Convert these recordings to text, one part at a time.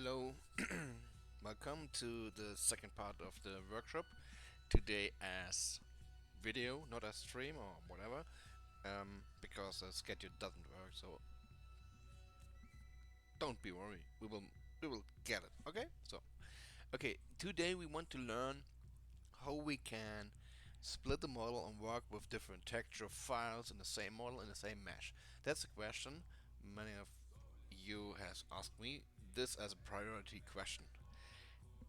Hello, welcome to the second part of the workshop. Today as video, not as stream or whatever, because the schedule doesn't work. So don't be worried. We will get it. Okay. Today we want to learn how we can split the model and work with different texture files in the same model in the same mesh. That's a question many of you has asked me this as a priority question.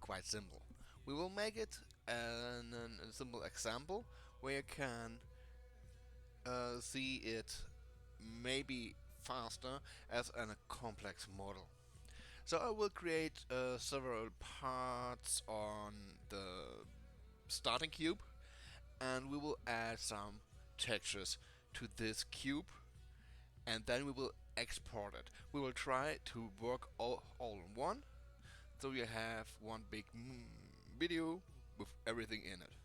Quite simple. We will make it a simple example where you can see it maybe faster as a complex model. So I will create several parts on the starting cube, and we will add some textures to this cube, and then we will export it. We will try to work all in one, so you have one big video with everything in it.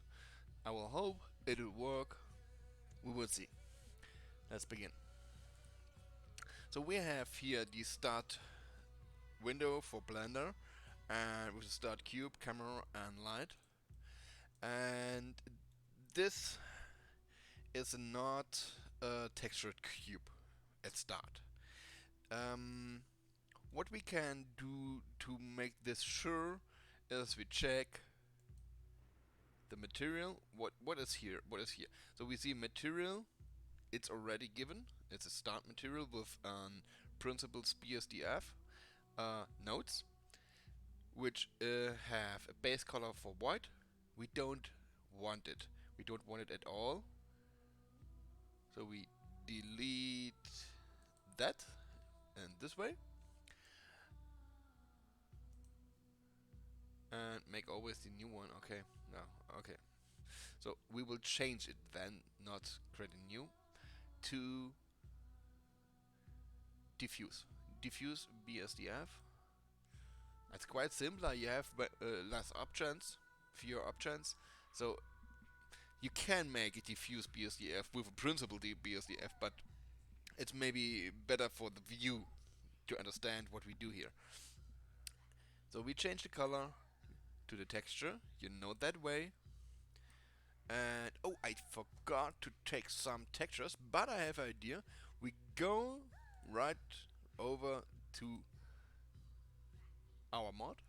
I will hope it will work. We will see. Let's begin. So we have here the start window for Blender, and with the start cube, camera, and light. And this is not a textured cube at start. What we can do to make this sure is we check the material. What is here? So we see material. It's already given. It's a start material with principles BSDF nodes, which have a base color for white. We don't want it. We don't want it at all. So we delete that and this way, and make always the new one. Okay, no, okay. So we will change it then, not create a new, to diffuse. Diffuse BSDF. It's quite simpler. You have less options, fewer options. So you can make a diffuse BSDF with a principal BSDF, but it's maybe better for the view to understand what we do here. So we change the color to the texture. You know that way. And oh, I forgot to take some textures, but I have an idea. We go right over to our mod,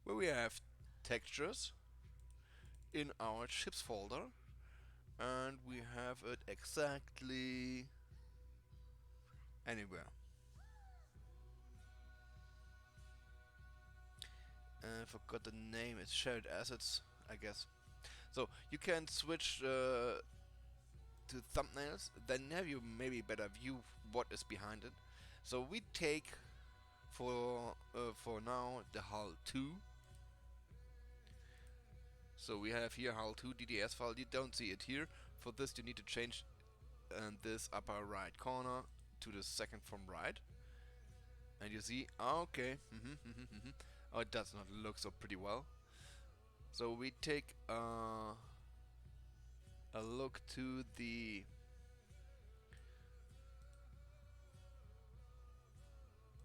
where we have textures in our chips folder, and we have it exactly anywhere. I forgot the name. It's shared assets, I guess. So you can switch to thumbnails, then have you maybe better view what is behind it. So we take for now the hull 2. So we have here hull 2 DDS file. You don't see it here. For this you need to change this upper right corner to the second from right, and you see okay. Oh, it does not look so pretty well. So we take a look to the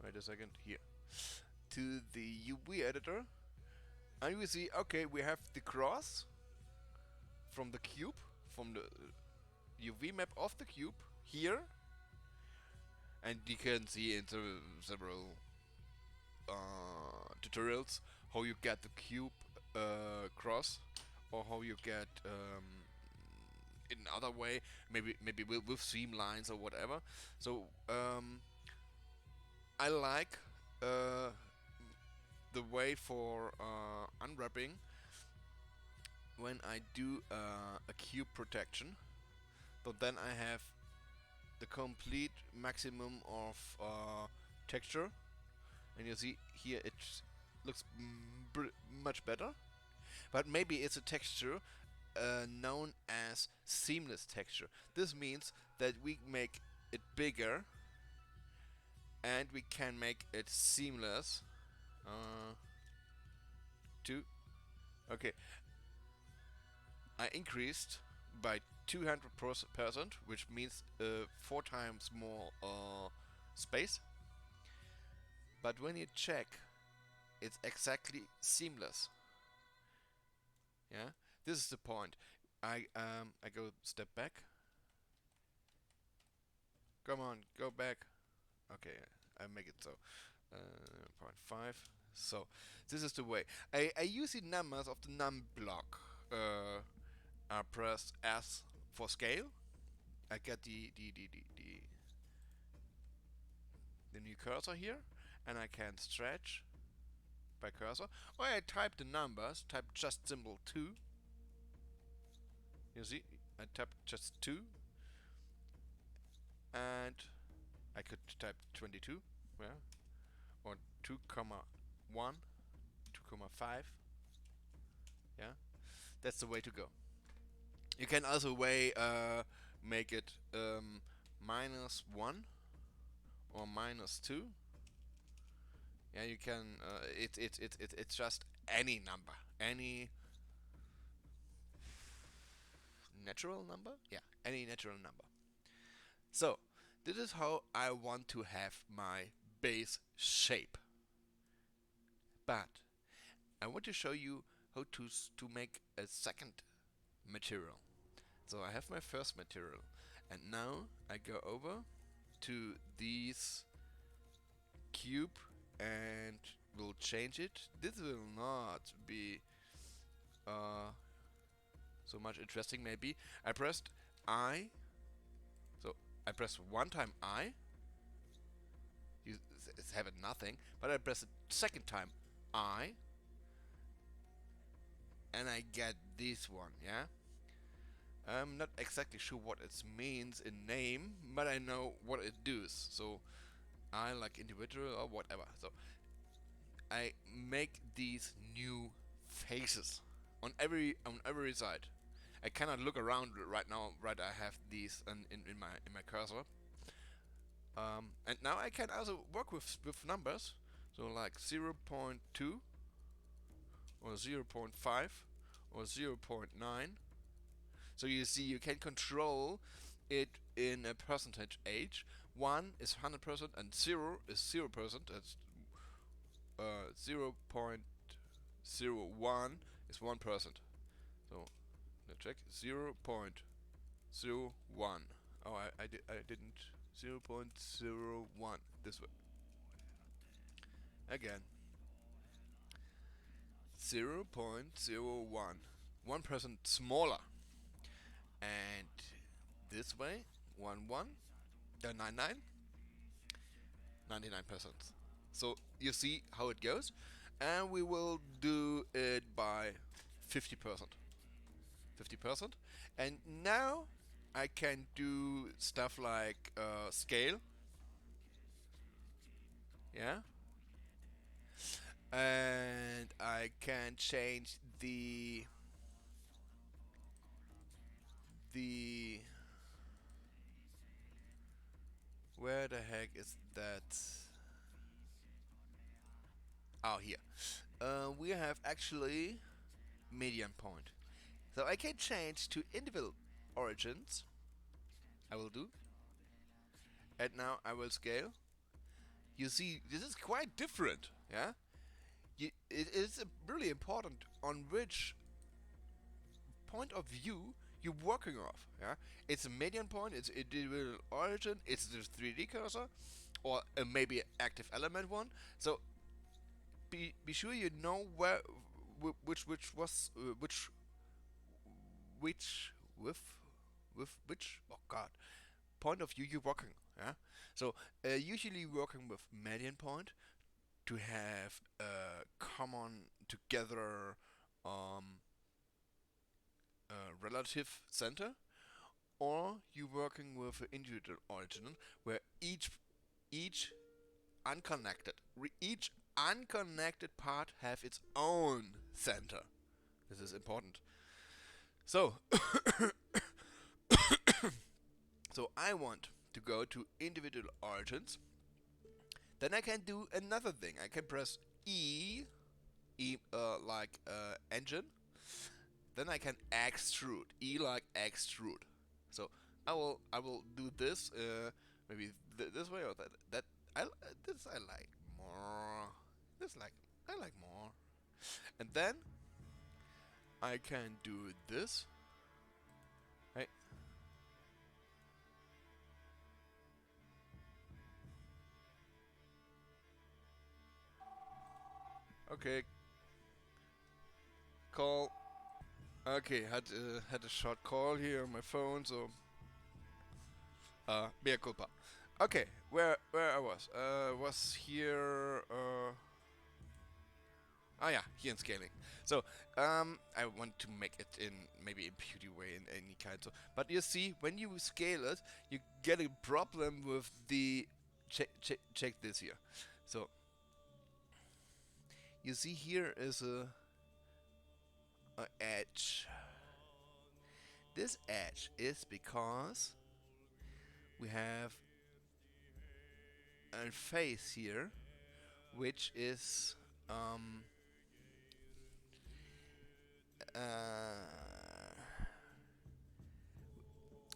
wait a second here to the UV editor, and we see okay, we have the cross from the cube, from the UV map of the cube here, and you can see in several tutorials how you get the cube cross, or how you get in another way, maybe with streamlines or whatever. So I like the way for unwrapping when I do a cube protection. So then I have the complete maximum of texture, and you see here it looks much better. But maybe it's a texture known as seamless texture. This means that we make it bigger and we can make it seamless too. Okay, I increased by 200%, which means 4 times more space. But when you check, it's exactly seamless. Yeah, this is the point. I go step back. Come on, go back. Okay, I make it so. 0.5. So this is the way. I use the numbers of the num block. I press S for scale. I get the new cursor here, and I can stretch by cursor. Or I type the numbers. Type just symbol 2. You see, I type just 2, and I could type 22. Yeah, or 2 comma 1, 2 comma 5. Yeah, that's the way to go. You can also make it -1 or -2. Yeah, you can. It's just any number, any natural number. Yeah, any natural number. So this is how I want to have my base shape. But I want to show you how to make a second material. So I have my first material, and now I go over to this cube and will change it. This will not be so much interesting. Maybe I pressed I, so I press one time I. You have it nothing, but I press it second time I, and I get this one. Yeah. I'm not exactly sure what it means in name, but I know what it does. So I like individual or whatever. So I make these new faces on every side. I cannot look around right now. Right, I have these in my cursor. And now I can also work with numbers. So like 0.2 or 0.5 or 0.9. So you see, you can control it in a percentage age. 1 is 100% and 0 is 0%. That's 0.01 is 1%. So let's check 0.01. Oh, I didn't 0.01 this way. Again 0.01, 1% smaller. And this way 1 99 99%. So you see how it goes, and we will do it by 50%. 50%. And now I can do stuff like scale. Yeah. And I can change the where the heck is that? Oh, here. We have actually median point. So I can change to individual origins. I will do. And now I will scale. You see, this is quite different. Yeah. It is really important on which point of view you're working off. Yeah. It's a median point. It's individual origin. It's the 3D cursor, or maybe active element one. So be sure you know where which was which with which, oh god, point of view you're working. Yeah. So usually working with median point to have a common together um, relative center, or you working with an individual origin where each unconnected each unconnected part have its own center. This is important. So so I want to go to individual origins. Then I can do another thing. I can press like engine. Then I can extrude. E like extrude. So I will do this maybe this way or that. This I like more. I like more. And then I can do this. Right. Okay. Call. Okay, had a short call here on my phone, so mea culpa. Okay, where I was here. Oh yeah, here in scaling. So I want to make it in maybe in beauty way in any kind. So, but you see, when you scale it, you get a problem with the check this here. So you see here is a edge. This edge is because we have a face here, which is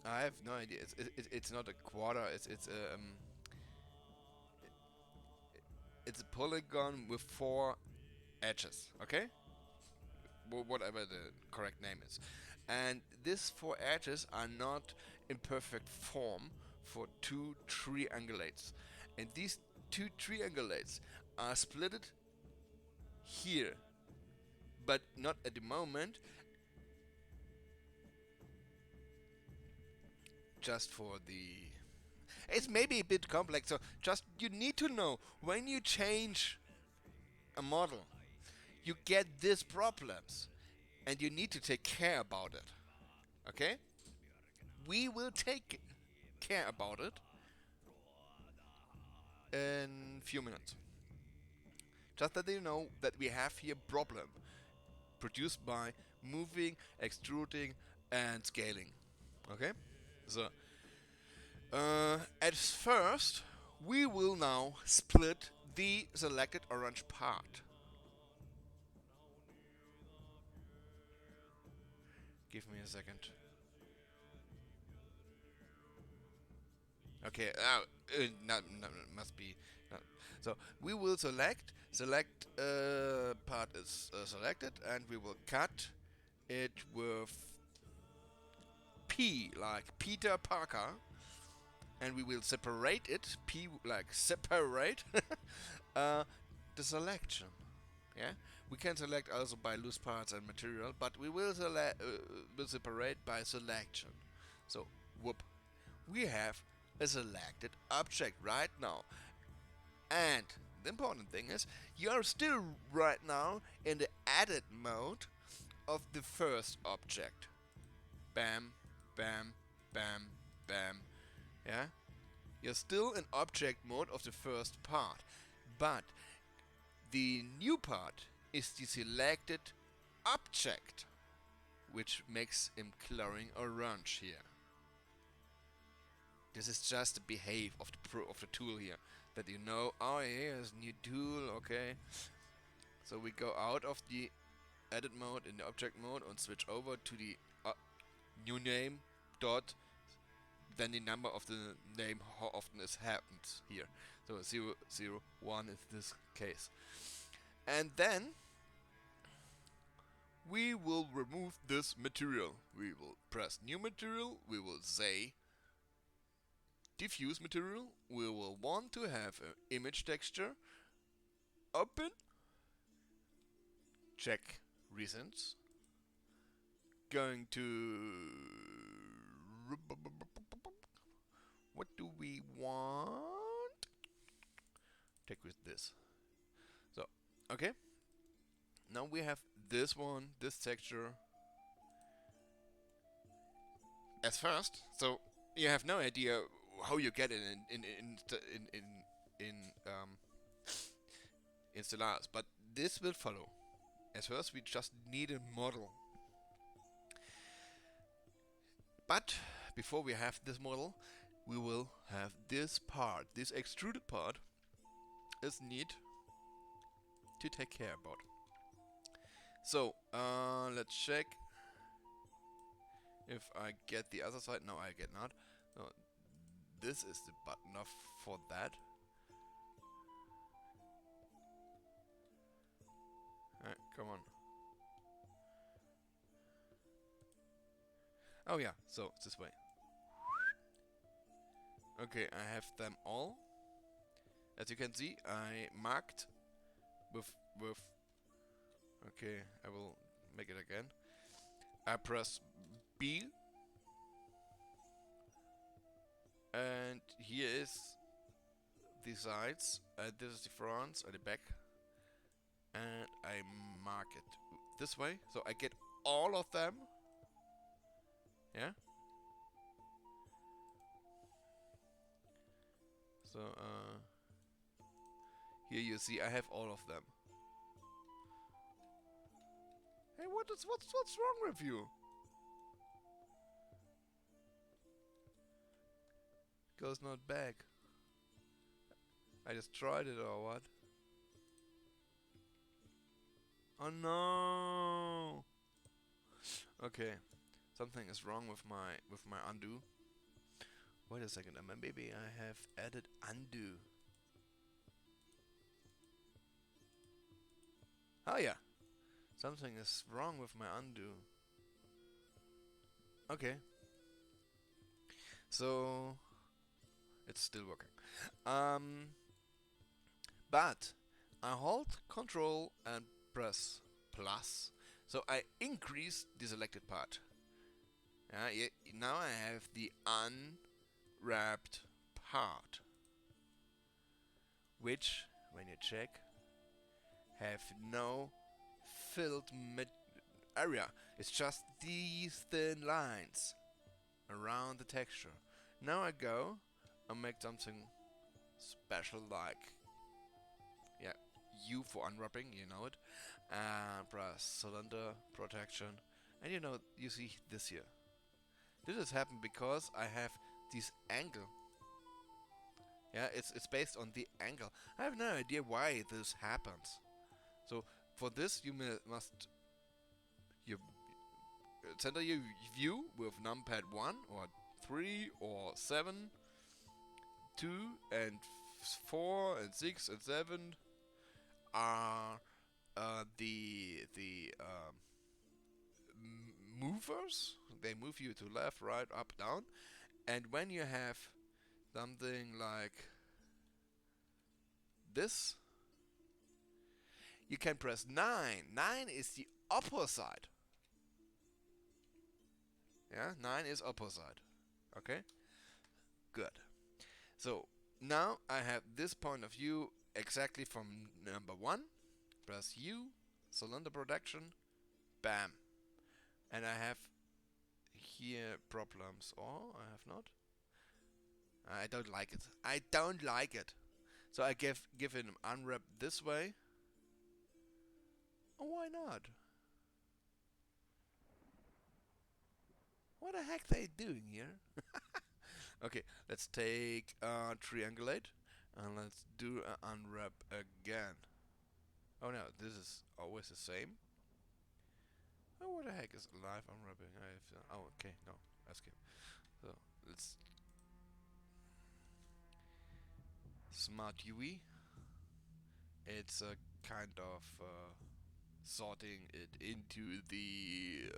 I have no idea. It's not a quarter. It's a polygon with 4 edges. Okay, whatever the correct name is, and these 4 edges are not in perfect form for 2 triangulates, and these 2 triangulates are splitted here, but not at the moment. Just for the it's maybe a bit complex, so just you need to know when you change a model, you get these problems, and you need to take care about it. Okay? We will take care about it in few minutes. Just that you know that we have here problem produced by moving, extruding, and scaling. Okay? So, at first, we will now split the selected orange part. Give me a second. Okay, no, no, must be. No. So we will select part is selected, and we will cut it with P like Peter Parker, and we will separate it P like separate uh, the selection. Yeah, we can select also by loose parts and material, but we will will separate by selection. So whoop, we have a selected object right now. And the important thing is, you're still right now in the edit mode of the first object. Bam, bam, bam, bam. Yeah? You're still in object mode of the first part. But the new part is the selected object, which makes him coloring orange here. This is just the behave of the tool here, that you know. Oh, here's a new tool. Okay, so we go out of the edit mode in the object mode and switch over to the new name dot, then the number of the name, how often this happens here. So 0, 0, 1 is this case, and then we will remove this material. We will press new material. We will say diffuse material. We will want to have an image texture. Open. Check recents. Going to what do we want? Take with this. So okay. Now we have this one, this texture as first. So you have no idea how you get it in in Stellaris, but this will follow. As first, we just need a model. But before we have this model, we will have this part. This extruded part is need to take care about. So let's check if I get the other side. No, I get not. No, this is the button for that. Oh yeah, so it's this way. Okay, I have them all. As you can see, I marked with. Okay, I will make it again. I press B, and here is the sides, and this is the front and the back, and I mark it this way, so I get all of them. Yeah. So here you see I have all of them. Hey, what's wrong with you? Goes not back. I just tried it or what? Oh no! Okay, something is wrong with my undo. Wait a second, maybe I have added undo. Oh yeah, something is wrong with my undo. Okay, so it's still working. But I hold Control and press plus, so I increase the selected part. Now I have the unwrapped part, which, when you check, have no filled area. It's just these thin lines around the texture. Now I go and make something special, like, yeah, U for unwrapping, you know it, and press cylinder protection, and you see this here. This has happened because I have this angle. Yeah, it's based on the angle. I have no idea why this happens. So for this you must you center your view with numpad 1 or 3 or 7, 2 and 4 and 6 and 7 are the movers. They move you to left, right, up, down. And when you have something like this, you can press 9. 9 is the opposite. Yeah, 9 is opposite. Okay? Good. So, now I have this point of view exactly from number 1. Press U, cylinder protection, bam. And I have here problems. Or I have not. I don't like it. I don't like it. So I give it an unwrap this way. Oh, why not? What the heck they doing here? Okay, let's take triangulate and let's do an unwrap again. Oh no, this is always the same. Oh, what the heck is live unwrapping? I have, oh, okay, no, escape. So let's smart UI. It's a kind of sorting it into the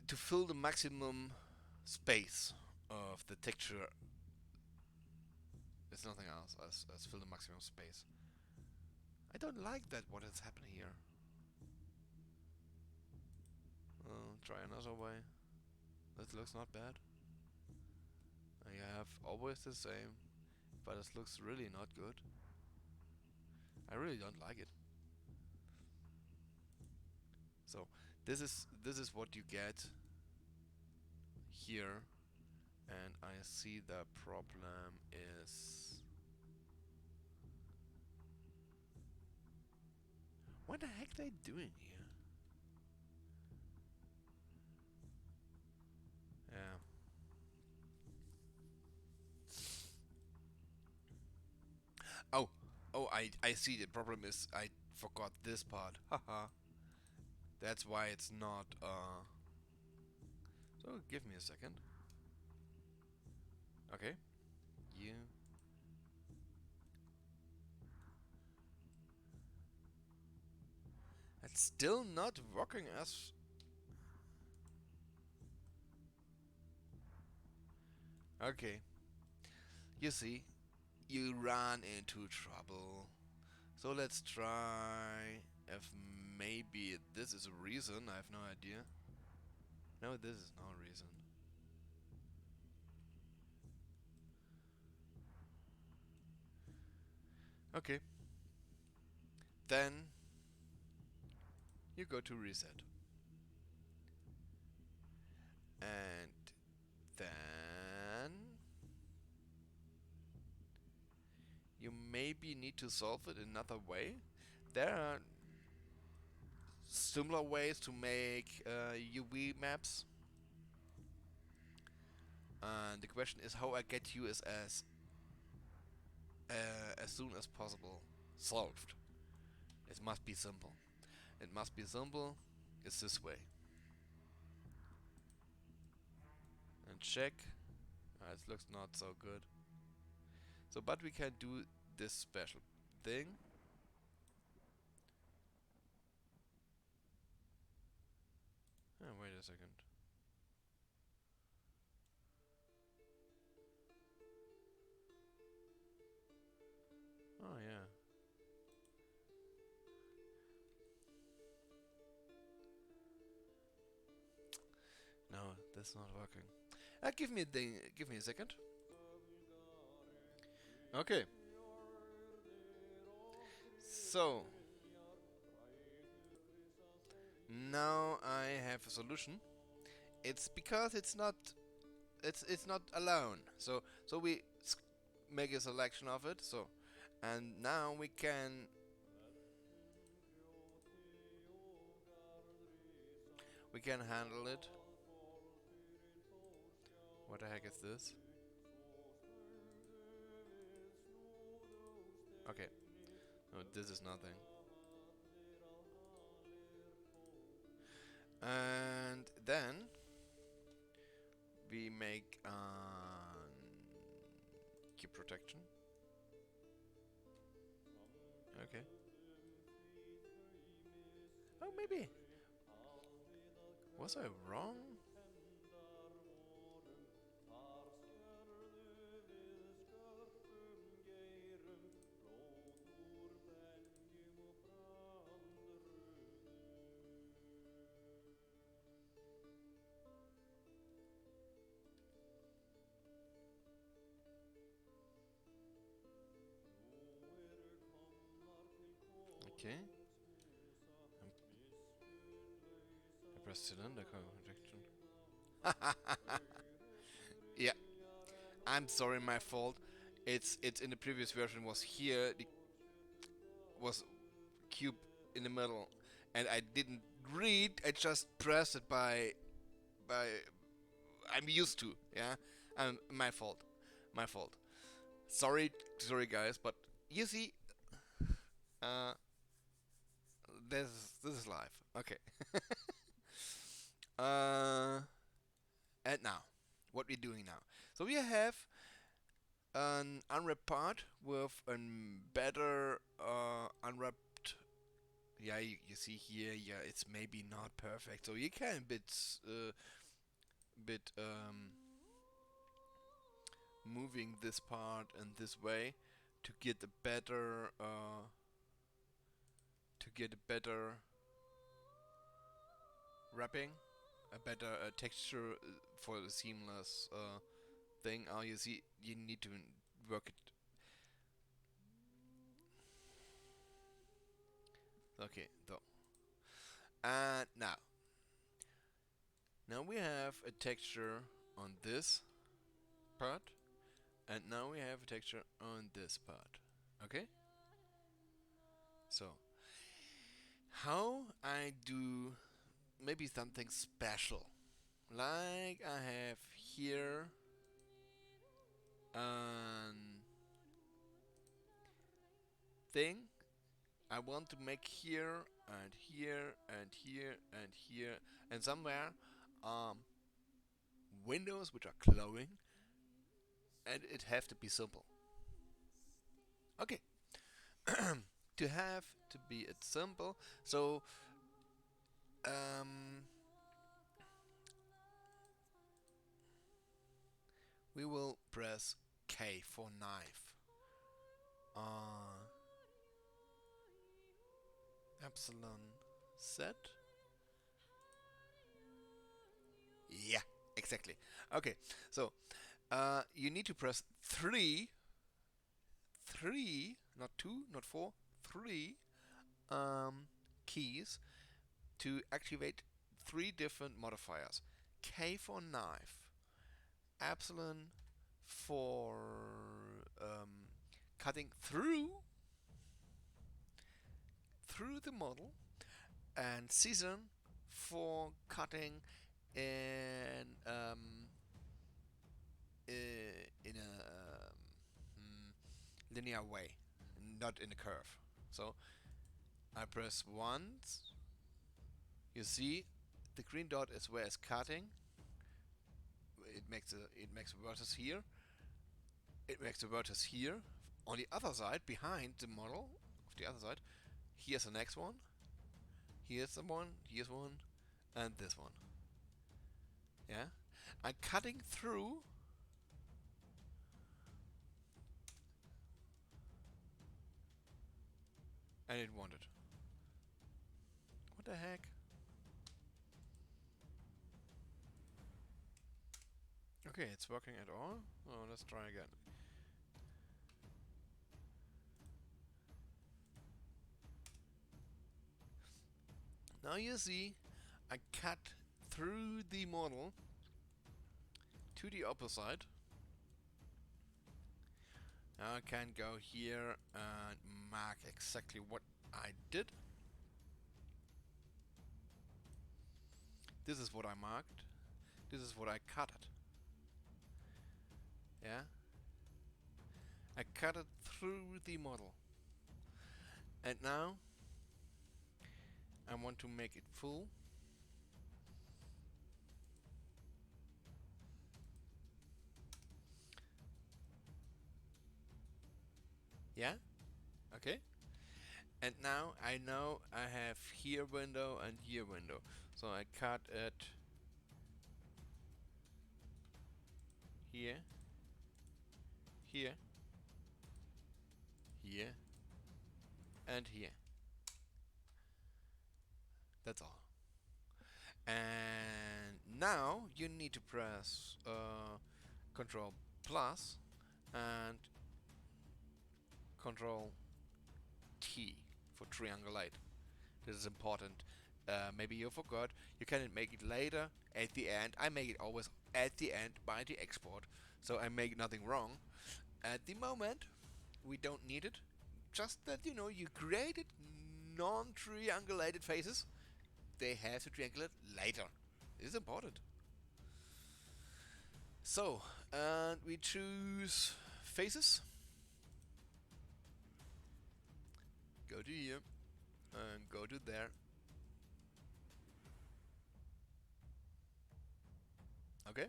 to fill the maximum space of the texture. It's nothing else as fill the maximum space. I don't like that what is happening here. Try another way. That looks not bad. I have always the same, but it looks really not good. I really don't like it. So this is what you get here, and I see the problem is what the heck they doing here? Yeah. Oh, I see. The problem is I forgot this part. Haha. That's why it's not. So give me a second. Okay. You. still not working as... Okay, you see, you run into trouble. So let's try if maybe this is a reason. I have no idea. No, this is no reason. Okay, then you go to reset. And then you maybe need to solve it another way. There are similar ways to make UV maps. And the question is how I get you as soon as possible solved. It must be simple. It must be simple. It's this way. And check. It looks not so good. So, but we can do this special thing. Oh, wait a second. Oh yeah. No, that's not working. Give me a second. Okay. So now I have a solution. It's because it's not alone. So make a selection of it. So and now we can handle it. What the heck is this? Okay. No, this is nothing. And then we make key protection. Okay. Oh, maybe. Was I wrong? Okay. I pressed cylinder protection. Yeah. I'm sorry, my fault. It's in the previous version was here. The was cube in the middle, and I didn't read. I just pressed it by. I'm used to. Yeah. My fault. My fault. Sorry, guys. But you see, uh, this is life. Okay. uh, and now, what we're doing now? So we have an unwrapped part with a better unwrapped. Yeah, you see here. Yeah, it's maybe not perfect. So you can bit moving this part in this way to get a better wrapping, a better texture for the seamless thing. Oh, you see, you need to work it. Okay, so and now we have a texture on this part, and now we have a texture on this part. Okay, so how I do maybe something special, like I have here an thing I want to make here and here and here and here and somewhere um, windows which are glowing, and it have to be simple. Okay, to have to be it simple. So Um, we will press K for knife. Epsilon Z. Yeah, exactly. Okay, so you need to press three, not two, not four, three keys to activate three different modifiers. K for knife, epsilon for cutting through the model, and season for cutting in in a linear way, not in a curve. So I press once. You see, the green dot is where it's cutting. It makes a vertex here. It makes a vertex here. On the other side, behind the model, of the other side, here's the next one. Here's the one. Here's one, and this one. Yeah, I'm cutting through. And it wanted. What the heck? Okay, it's working at all. Oh, let's try again. Now you see, I cut through the model to the opposite. Now I can go here and mark exactly what I did. This is what I marked. This is what I cut it. Yeah? I cut it through the model. And now I want to make it full. Yeah? Okay? And now I know I have here window and here window. So I cut it here, here, here, and here. That's all. And now you need to press Control plus and Control T for triangulate. This is important. Maybe you forgot. You can make it later at the end. I make it always at the end by the export, so I make nothing wrong. At the moment, we don't need it. Just that you created non-triangulated faces. They have to triangulate later. It's important. So, and we choose faces. Go to here and go to there. Okay.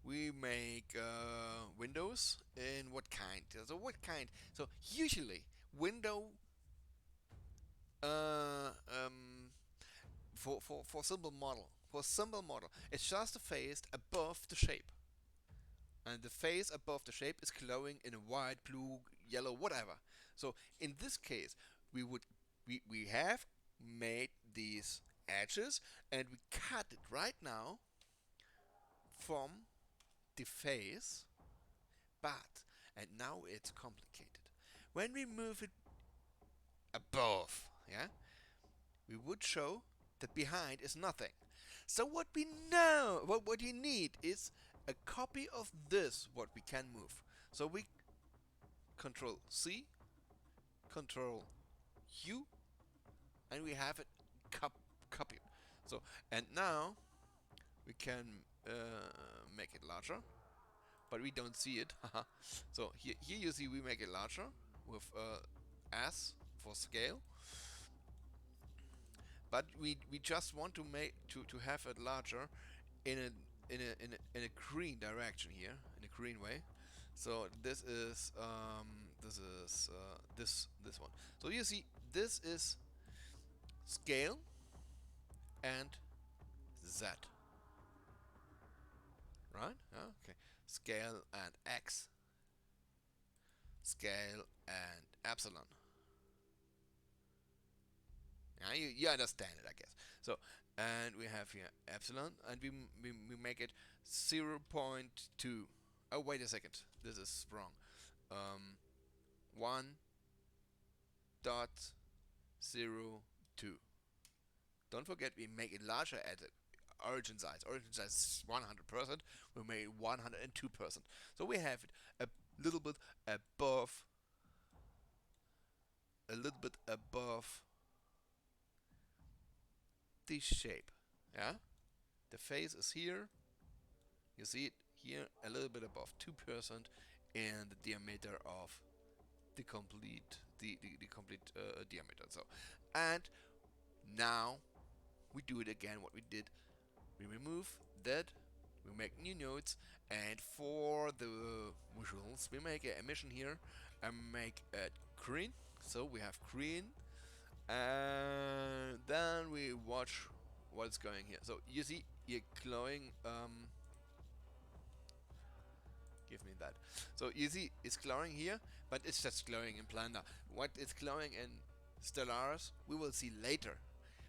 We make windows in what kind? So what kind? So usually window uh, um, for simple model. For simple model, it's just a face above the shape, and the face above the shape is glowing in a white, blue, yellow, whatever. So in this case, we have made these edges, and we cut it right now from the face, but and now it's complicated. When we move it above, yeah, we would show that behind is nothing. So what we know, what you need is a copy of this, what we can move. So we Control C, Control U, and we have it copied. So, and now we can make it larger, but we don't see it. So here you see we make it larger with S for scale, but we just want to have it larger in a green direction here, in a green way. So this is this one. So you see, this is scale and Z. Right? Okay. Scale and X. Scale and epsilon. Yeah, you understand it, I guess. So, and we have here epsilon, and we make it 0.2. Oh, wait a second. This is wrong. 1.02. Don't forget, we make it larger at the origin size. Origin size is 100%. We make it 102%. So we have it a little bit above, a little bit above this shape. Yeah, the face is here. You see it here, a little bit above 2%, and the diameter of the complete diameter. So, and now we do it again. What we did, we remove that, we make new nodes, and for the visuals, we make an emission here and make it green. So we have green, and then we watch what's going here. So you see, you're glowing. Give me that. So you see, it's glowing here, but it's just glowing in Blender. What is glowing in Stellaris, we will see later.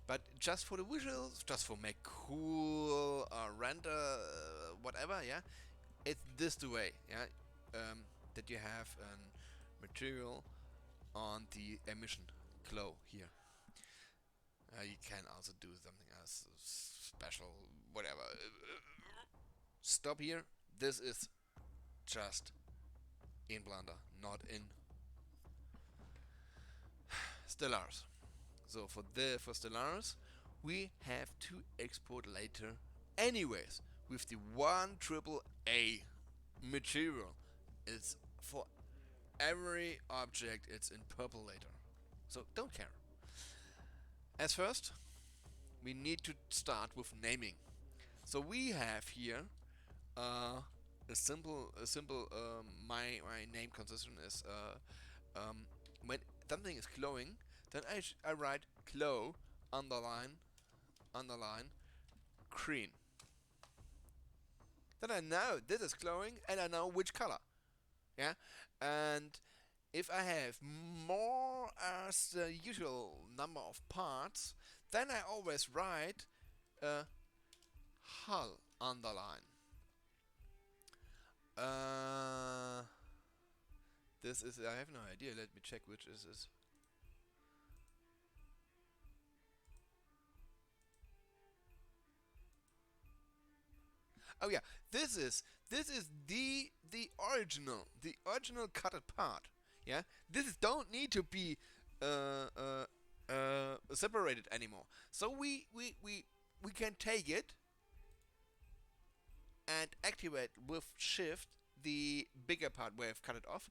But just for the visuals, just for make cool render, whatever, yeah, it's this the way, yeah, that you have a material on the emission glow here. You can also do something else special, whatever. Stop here. This is just in Blender, not in Stellaris. So for Stellaris, we have to export later anyways with the 1AAA material. It's for every object, it's in purple later. So don't care. As first, we need to start with naming. So we have here a simple my name consistent is when something is glowing, then I write glow underline green. Then I know this is glowing and I know which color. Yeah, and if I have more as the usual number of parts, then I always write a hull underline. This is, I have no idea. Let me check which is this. Oh yeah, this is the original cutted part. Yeah, this don't need to be separated anymore. So we can take it and activate with shift the bigger part where I've cut it off,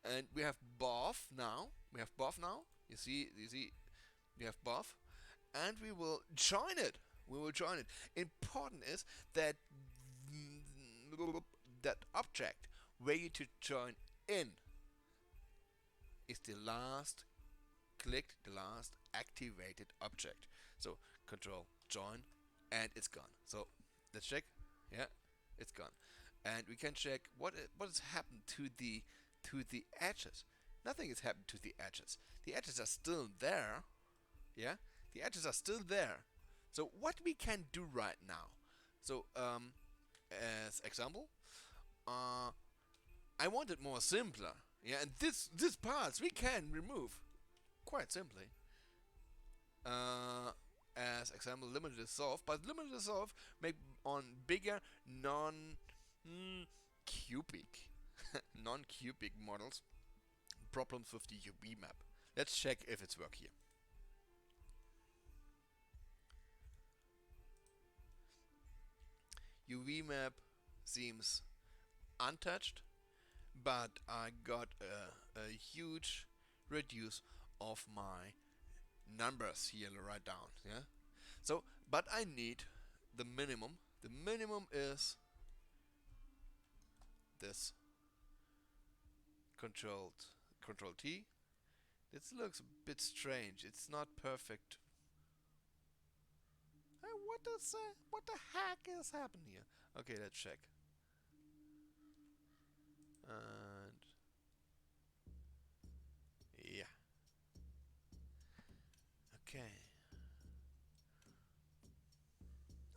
and we have both now. You see, we have both, and we will join it. Important is that that object where you to join in is the last clicked, the last activated object. So control join, and it's gone. So let's check. Yeah, it's gone, and we can check what has happened to the edges. Nothing has happened to the edges. The edges are still there. Yeah, the edges are still there. So what we can do right now. So as example, I want it more simpler. Yeah, and this parts we can remove quite simply. As example, limited dissolve, but limited dissolve make on bigger non-cubic non-cubic models problems with the UV map. Let's check if it's work here. UV map seems untouched, but I got a huge reduce of my numbers here right down. Yeah. So, but I need the minimum. The minimum is this. Control T. This looks a bit strange. It's not perfect Hey, what the heck is happening here? Okay, let's check. And yeah, okay.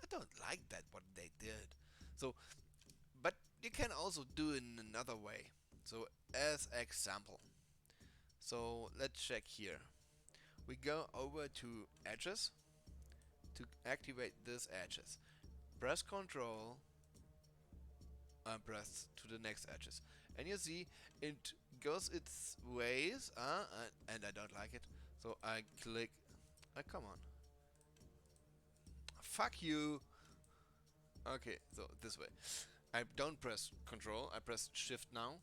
I don't like that what they did. So, but you can also do it in another way. So, as example. So let's check here. We go over to edges to activate these edges. Press Control and press to the next edges. And you see it goes its ways, and I don't like it. So I click. Come on. Fuck you. Okay, so this way. I don't press Control. I press Shift now,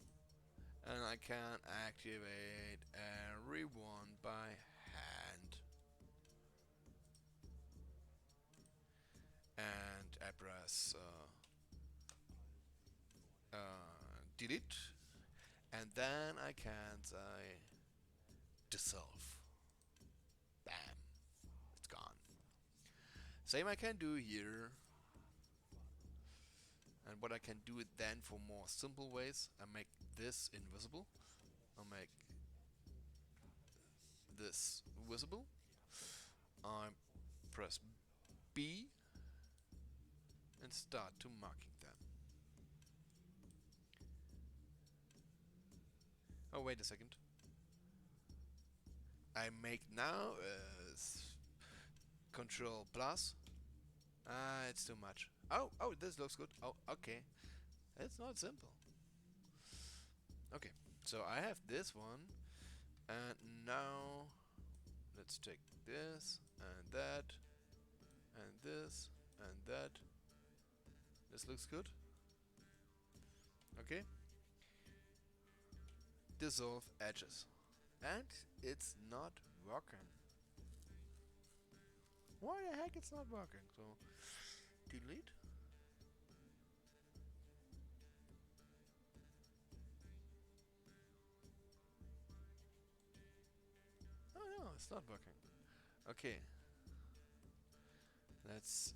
and I can activate everyone by hand. And I press delete, and then I can say dissolve. Bam, it's gone. Same I can do here, and what I can do it then for more simple ways, I make this invisible. I make this visible. I press B and start to marking them. Oh, wait a second. I make now Control plus. Ah, it's too much. Oh, this looks good. Oh, okay. It's not simple. Okay, so I have this one, and now let's take this and that and this and that. This looks good. Okay. Dissolve edges. And it's not working. Why the heck it's not working? So delete. Oh no, it's not working. Okay. Let's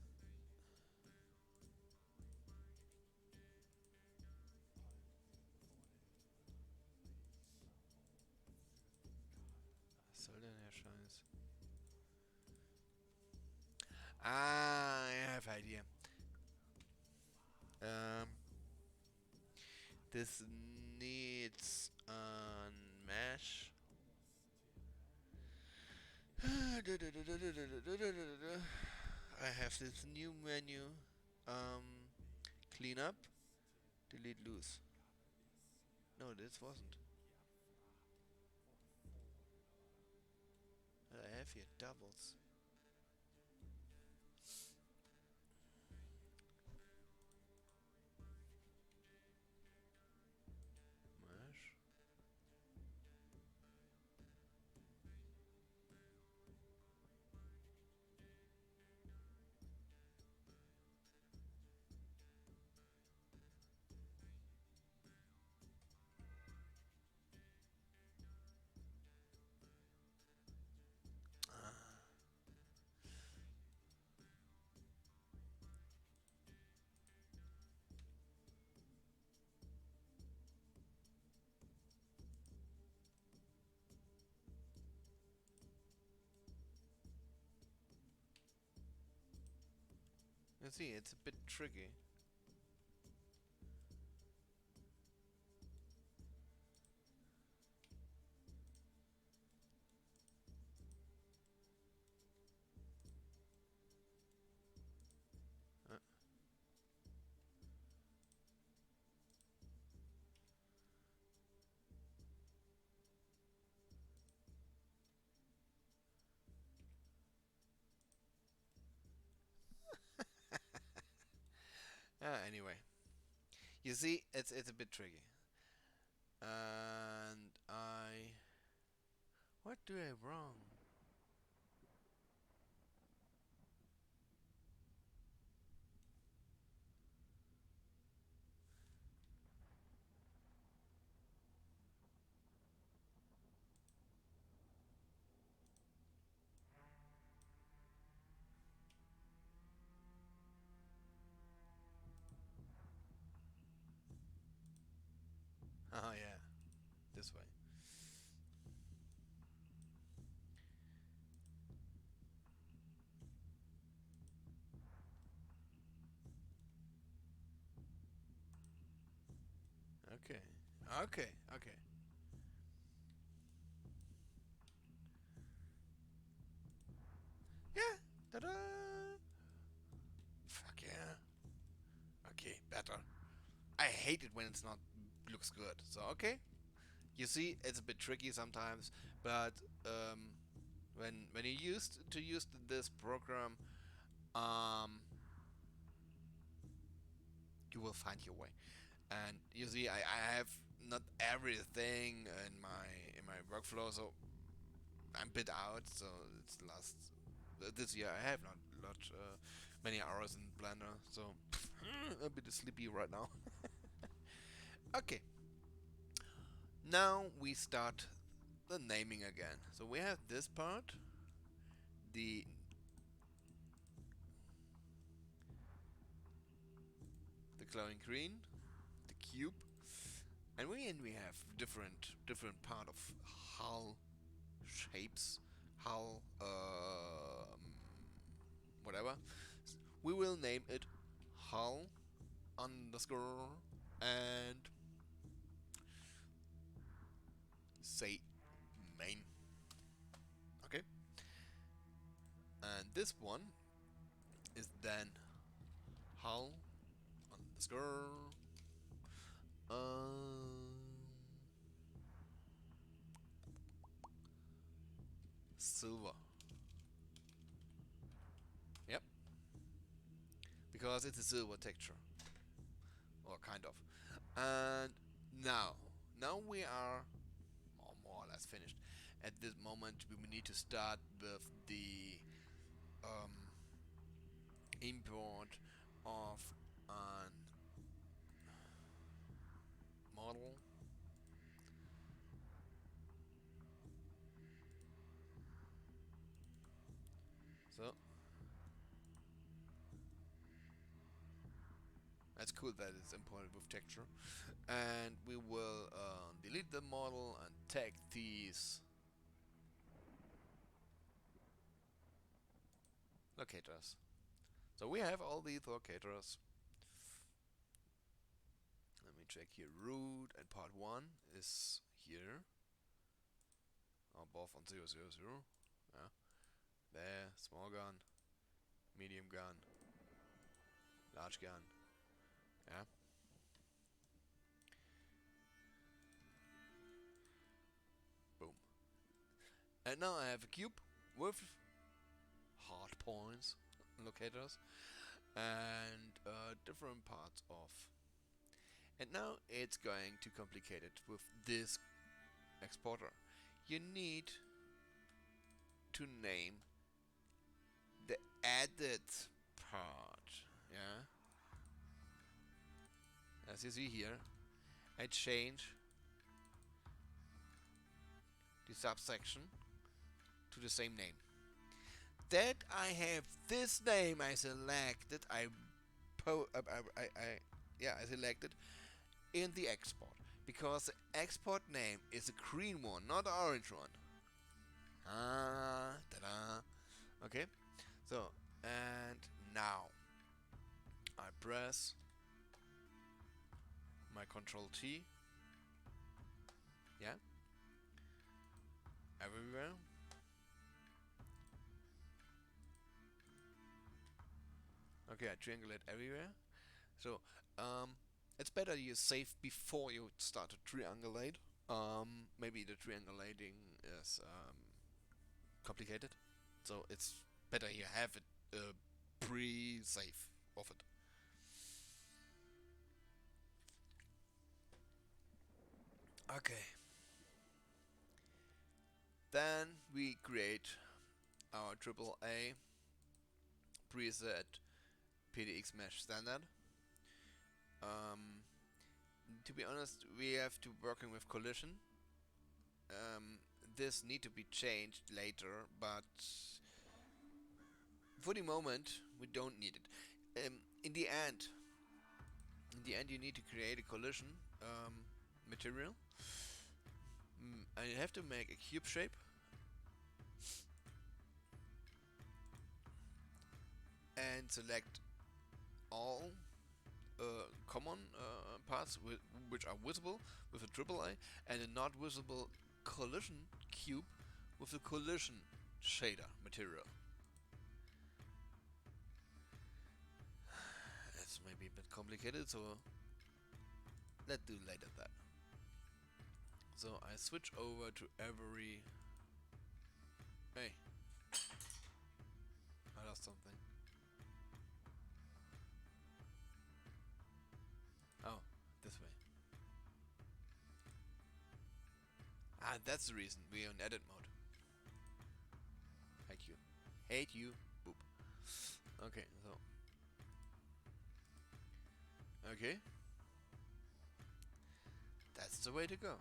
soll denn der Scheiß? Ah, I have idea. Um, this needs a mesh. I have this new menu. Clean up, delete loose. No, this wasn't. I have here doubles. Mesh. You see, it's a bit tricky. Uh, anyway, you see, it's a bit tricky. And what do I wrong? this way. Okay. Okay. Okay. Yeah. Ta-da! Fuck yeah. Okay, better. I hate it when it's not looks good. So okay. You see, it's a bit tricky sometimes, but when you used to use this program, um, you will find your way. And you see, I have not everything in my workflow, so I'm a bit out. So it's last this year I have not lot many hours in Blender, so a bit sleepy right now. Okay, now we start the naming again. So we have this part, the glowing green, the cube, and we have different part of hull shapes, hull whatever. We will name it hull underscore and say main. Okay, and this one is then hull underscore silver. Yep, because it's a silver texture, or kind of. And now we are more or less finished. At this moment, we need to start with the um, import of an model. So that's cool that it's imported with texture. And we will delete the model and tag these locators. So we have all these locators. Let me check here. Root and part 1 is here. Above on 000. Yeah. There, small gun, medium gun, large gun. Yeah. Boom. And now I have a cube with hard points locators and different parts of. And now it's going to complicate it with this exporter. You need to name the added part. Yeah. As you see here, I change the subsection to the same name. That I have this name I selected, I selected in the export, because the export name is a green one, not the orange one. Ah, ta-da. Okay, so and now I press my Control T. Yeah, everywhere. Okay, I triangulate everywhere. So it's better you save before you start to triangulate. Maybe the triangulating is complicated, so it's better you have it pre-save of it. Okay. Then we create our AAA preset PDX mesh standard. Um, to be honest, we have to working with collision. This need to be changed later, but for the moment we don't need it. In the end, you need to create a collision material, I have to make a cube shape. And select all common parts which are visible with a triple A, and a not visible collision cube with a collision shader material. It's maybe a bit complicated, so let's do later that. So I switch over to every... Hey, I lost something. Oh, this way. Ah, that's the reason we're on edit mode. Hate you. Hate you. Boop. Okay, so. Okay. That's the way to go.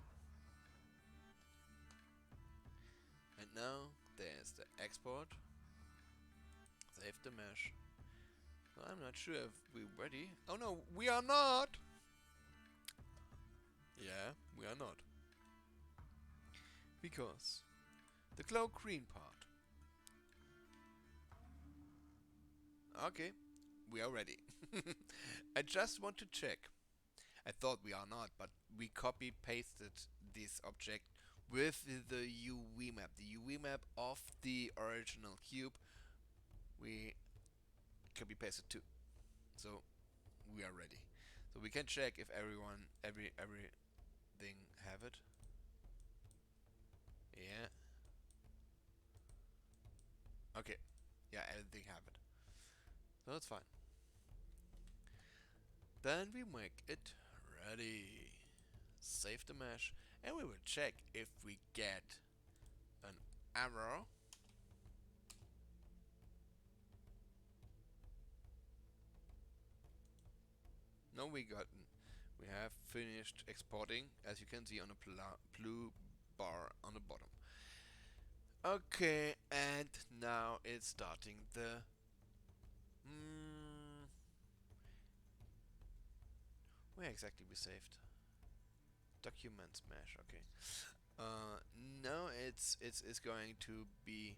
And now there's the export. Save the mesh. So I'm not sure if we're ready. Oh no, we are not! Yeah, we are not. Because the glow green part. Okay, we are ready. I just want to check. I thought we are not, but we copy pasted this object with the UV map. The UV map of the original cube we copy pasted too. So we are ready. So we can check if everything have it. Yeah. Okay. Yeah, everything have it. So that's fine. Then we make it ready. Save the mesh, and we will check if we get an error. No, we have finished exporting, as you can see on the blue bar on the bottom. Okay, and now it's starting the where exactly we saved? Documents mesh. Okay. Now it's going to be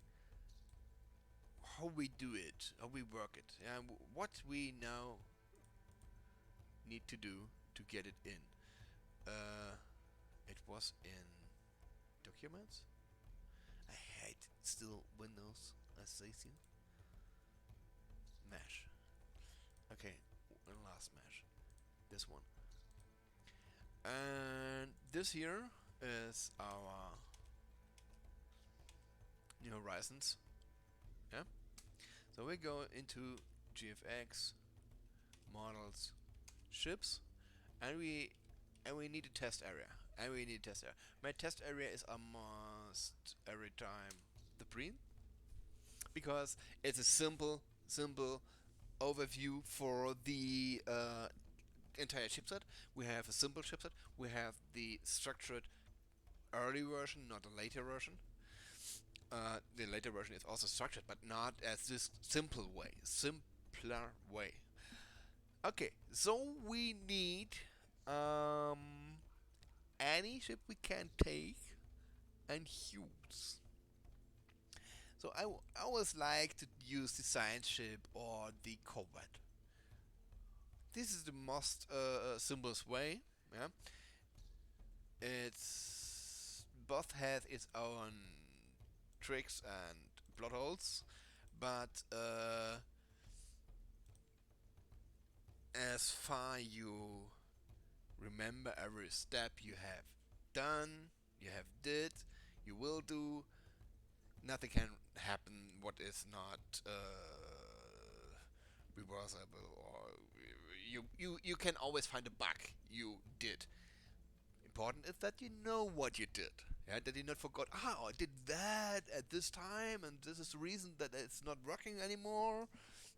how we do it, how we work it, and what we now need to do to get it in. It was in documents. I hate still Windows as they see. Mesh. Okay, last mesh. This one. And this here is our New Horizons. Yeah. So we go into GFX, models, ships, and we need a test area. My test area is almost every time the print, because it's a simple overview for the entire chipset. We have a simple chipset. We have the structured early version, not a later version. The later version is also structured, but not as this simpler way. Okay, so we need any ship we can take and use. So I always like to use the science ship or the Corvette. This is the most simplest way. Yeah, it's both has its own tricks and plot holes, but as far you remember every step you have done, you have did, you will do, nothing can happen what is not reversible, or you can always find a bug you did. Important is that you know what you did. Yeah, that you not forgot, I did that at this time, and this is the reason that it's not working anymore.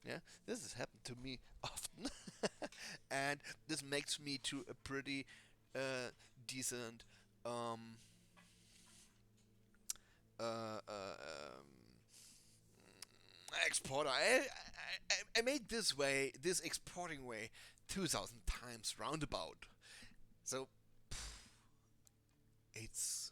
Yeah, this has happened to me often, and this makes me to a pretty decent uh, uh, um, exporter. I made this exporting way 2,000 times roundabout. So it's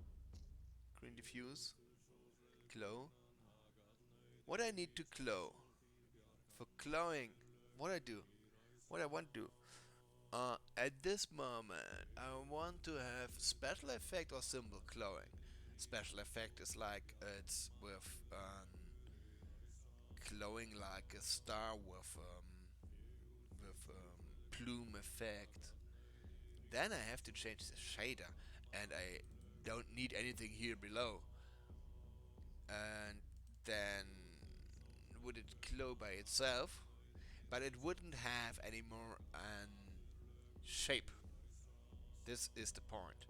Green diffuse. Glow. What I need to glow. For glowing, what I do. What I want to do. At this moment, I want to have special effect or symbol glowing. Special effect is like it's with glowing like a star with plume effect. Then I have to change the shader, and I don't need anything here below. And then would it glow by itself? But it wouldn't have any more an shape. This is the point.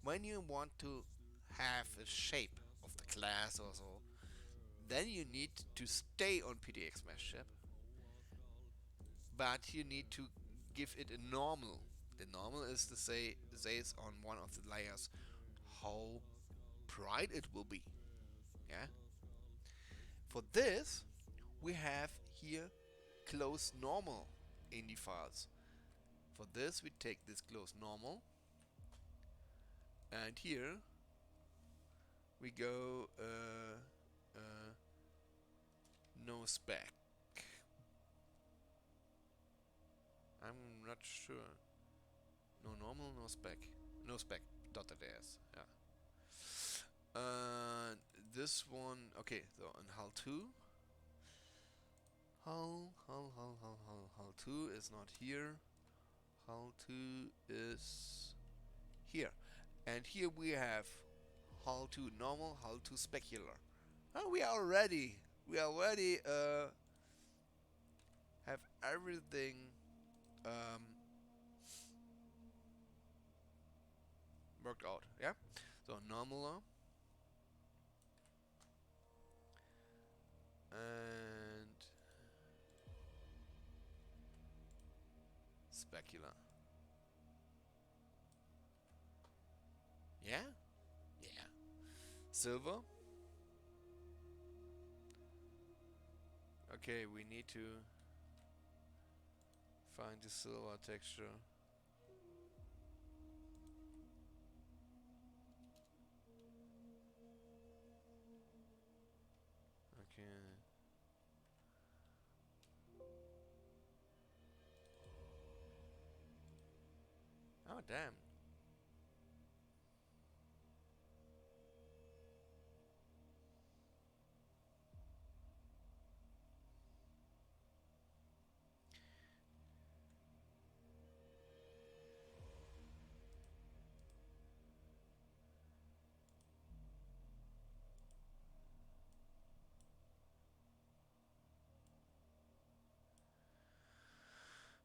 When you want to have a shape of the class or so, then you need to stay on PDX mesh chip, but you need to give it a normal. The normal is to say says on one of the layers how bright it will be. Yeah. For this, we have here close normal in the files. For this, we take this close normal, and here we go no spec. I'm not sure. No normal, no spec. No spec. .as. Yeah. This one, okay, so on hull 2. Hull 2 is not here. Hull 2 is here. And here we have hull 2 normal, hull 2 specular. Oh, we already have everything um, worked out. Yeah. So normal and specular. Yeah. Yeah. Silver. Okay, we need to find the silver texture. Okay. Oh damn.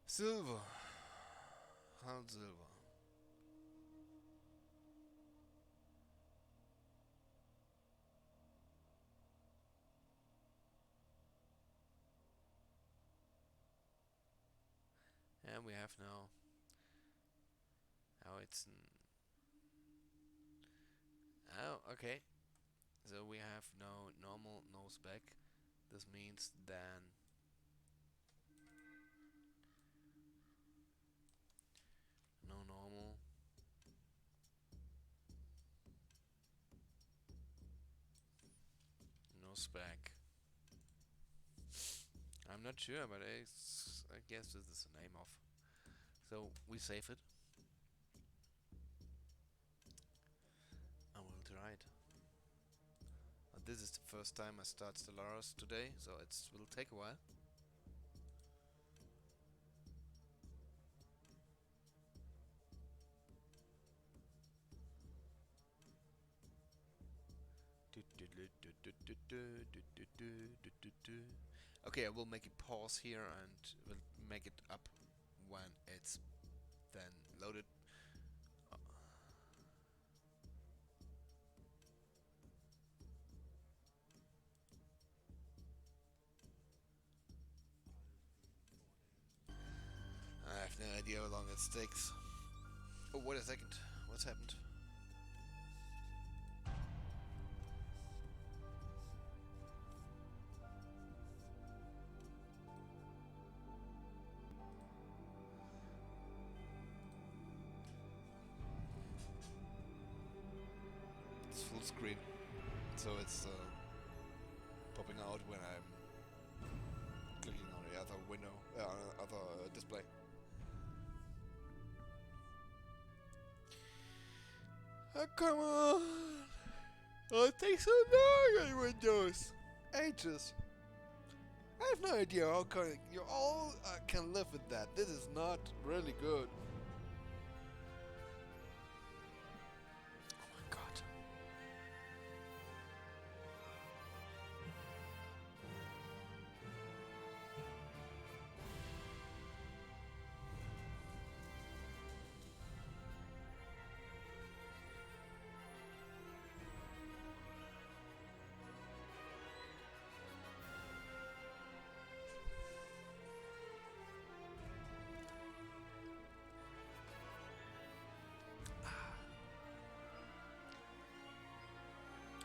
Silver. Hull silver. And we have now how it's oh okay. So we have no normal, no spec. This means then no normal, no spec. I'm not sure, but I guess this is the name of. So we save it. I will try it. This is the first time I start Stellaris today, so it will take a while. Okay, I will make a pause here and will make it up when it's then loaded. I have no idea how long it takes. Oh, wait a second. What's happened? It's full screen, so it's popping out when I'm clicking on the other window, other display. Oh, come on! Oh, it takes so long on Windows. Ages. I have no idea how you all can live with that. This is not really good. Oh my god.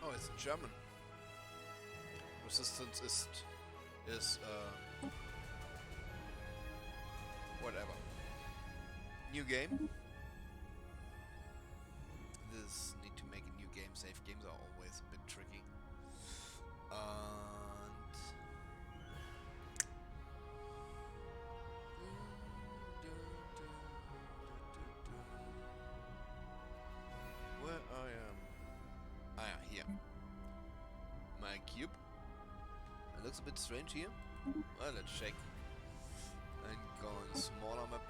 Oh, it's German. Resistance is whatever. New game. This need to make a new game. Save games are always a bit tricky. And where I am? Ah, yeah, here. My cube. It looks a bit strange here. Well, let's check. And go on a smaller map.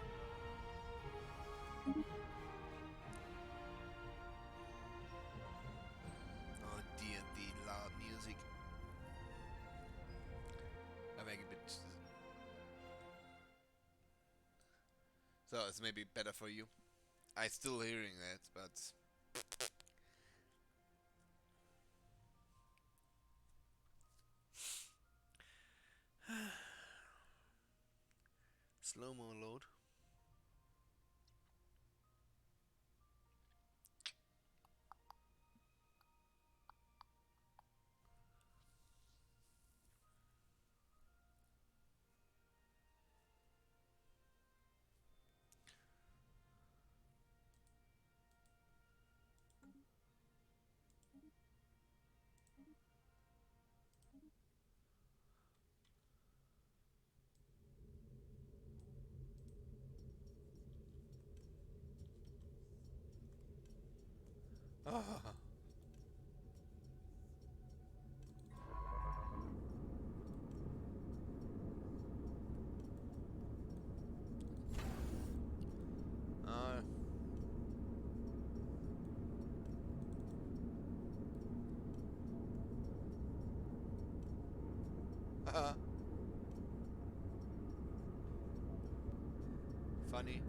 Oh dear, the loud music. I make a bit. So it's maybe better for you. I still hearing that, but slow-mo load. Ah. Uh, funny.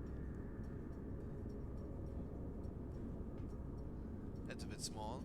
That's a bit small.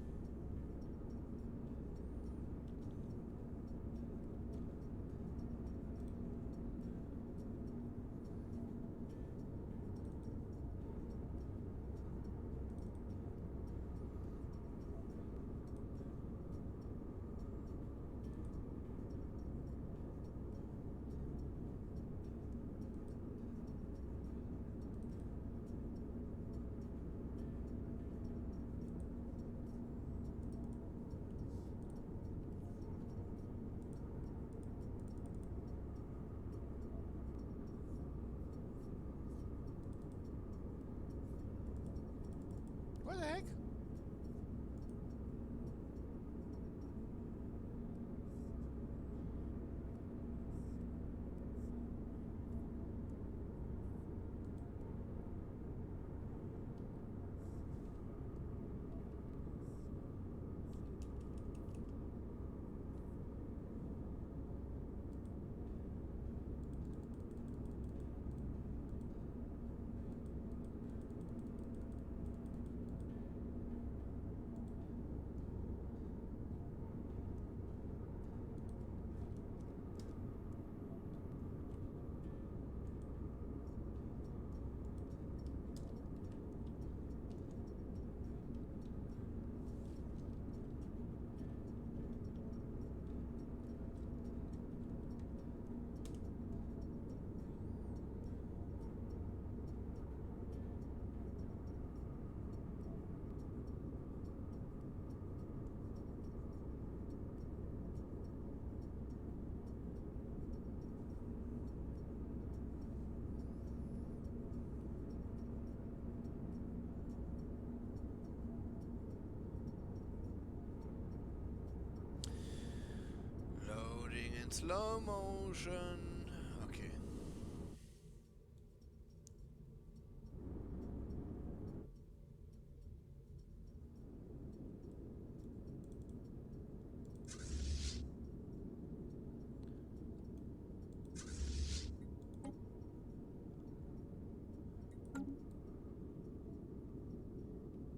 Slow motion. Okay.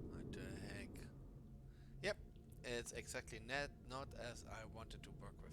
What the heck? Yep, it's exactly not as I wanted to work with.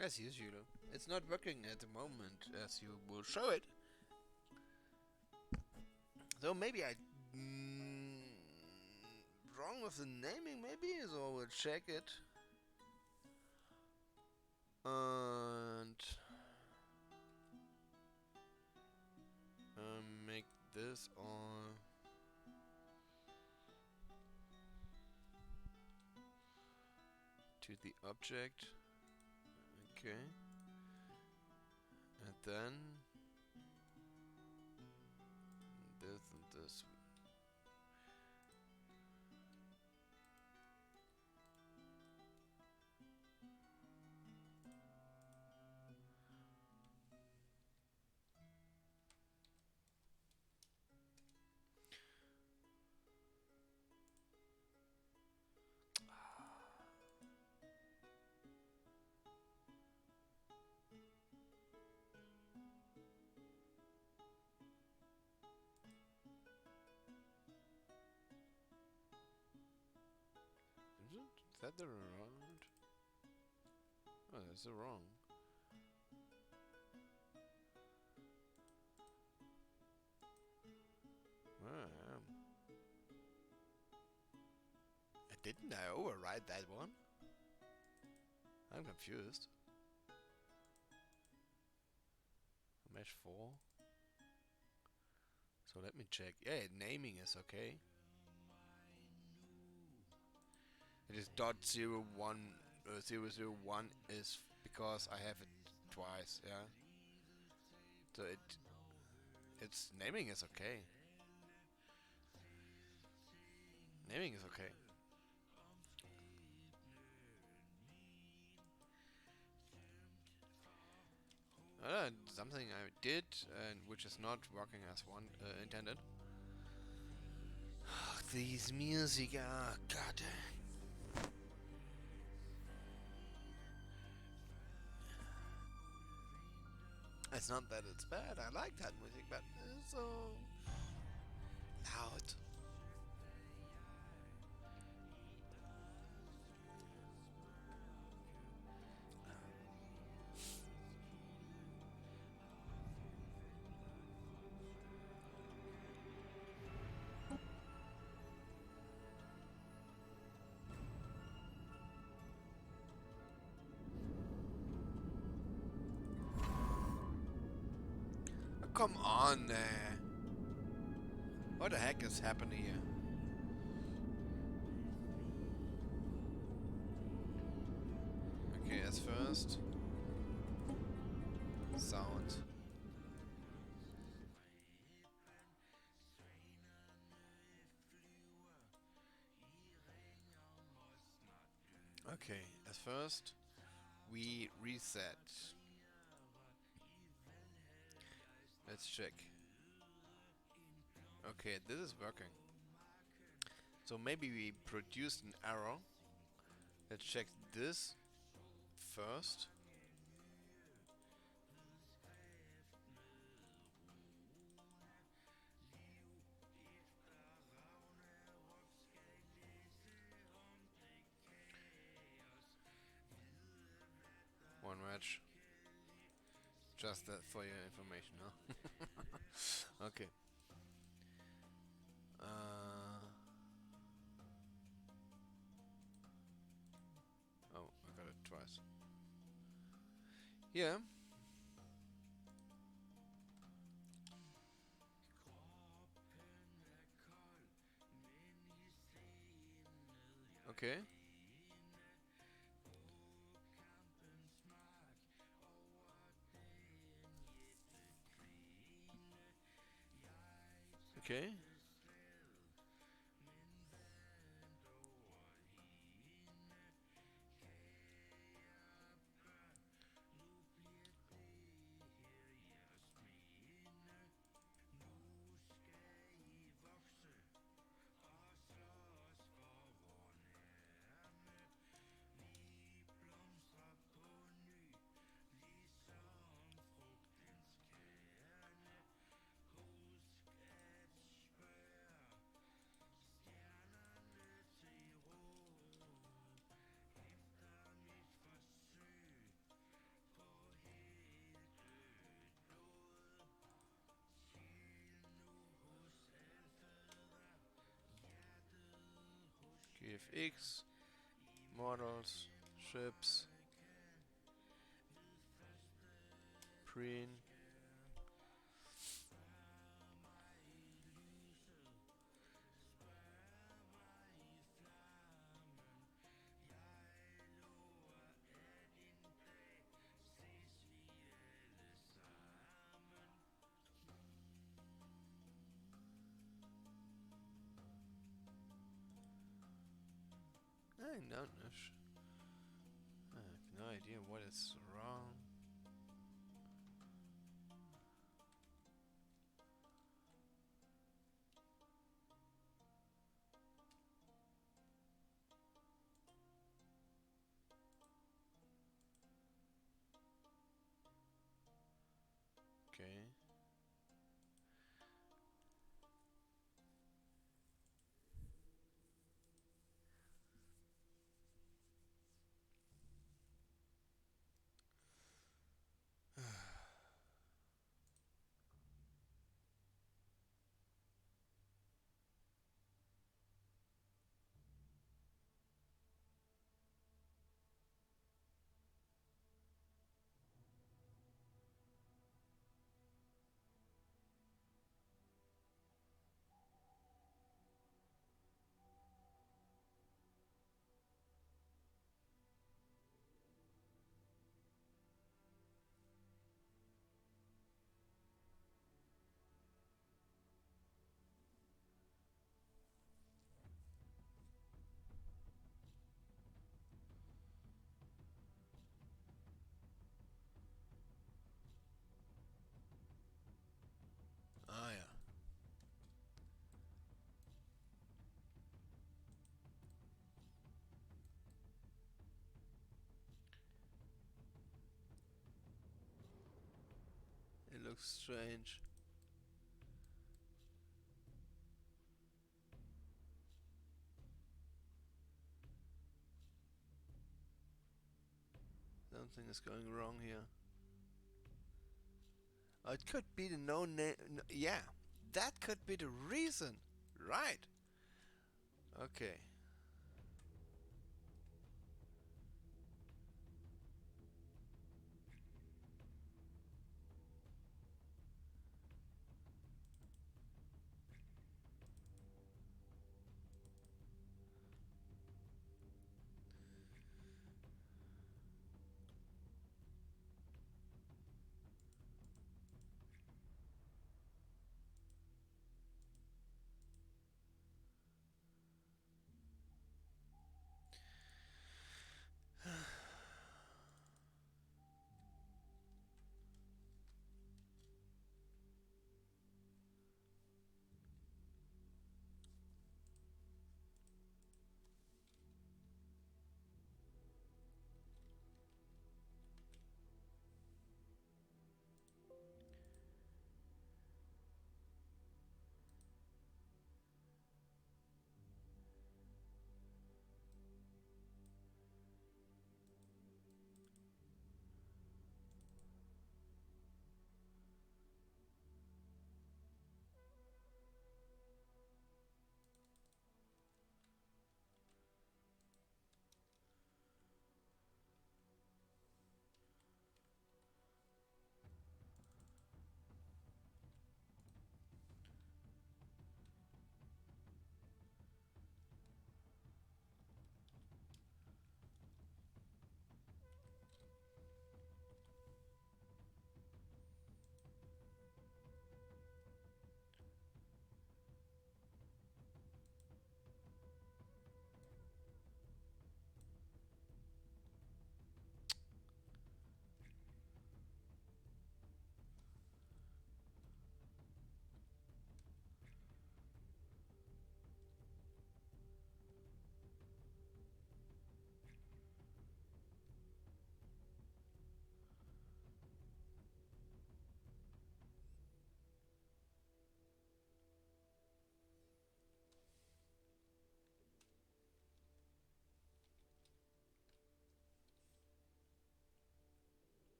As usual, it's not working at the moment as you will show it. So maybe I wrong with the naming, maybe. So we'll check it and make this all to the object. Okay, and then this and this. Is that the right? Oh, that's the wrong. Didn't I override that one? I'm confused. Mesh 4. So let me check. Yeah, naming is okay. It is .001 is because I have it twice, yeah. So its naming is okay. Naming is okay. Something I did and which is not working as one intended. These music, god. It's not that it's bad. I like that music, but it's so loud. Come on, what the heck is happening here? Okay, as first, sound. Okay, as first, we reset. Let's check. Okay, this is working. So maybe we produced an error. Let's check this first. One match. Just that for your information, huh? Okay. Oh, I got it twice. Yeah. Okay. Okay. Give X models, ships, preen. I don't know. I have no idea what is wrong. Okay. Ah, yeah. It looks strange. Something is going wrong here. It could be the no name. No, yeah, that could be the reason. Right. Okay.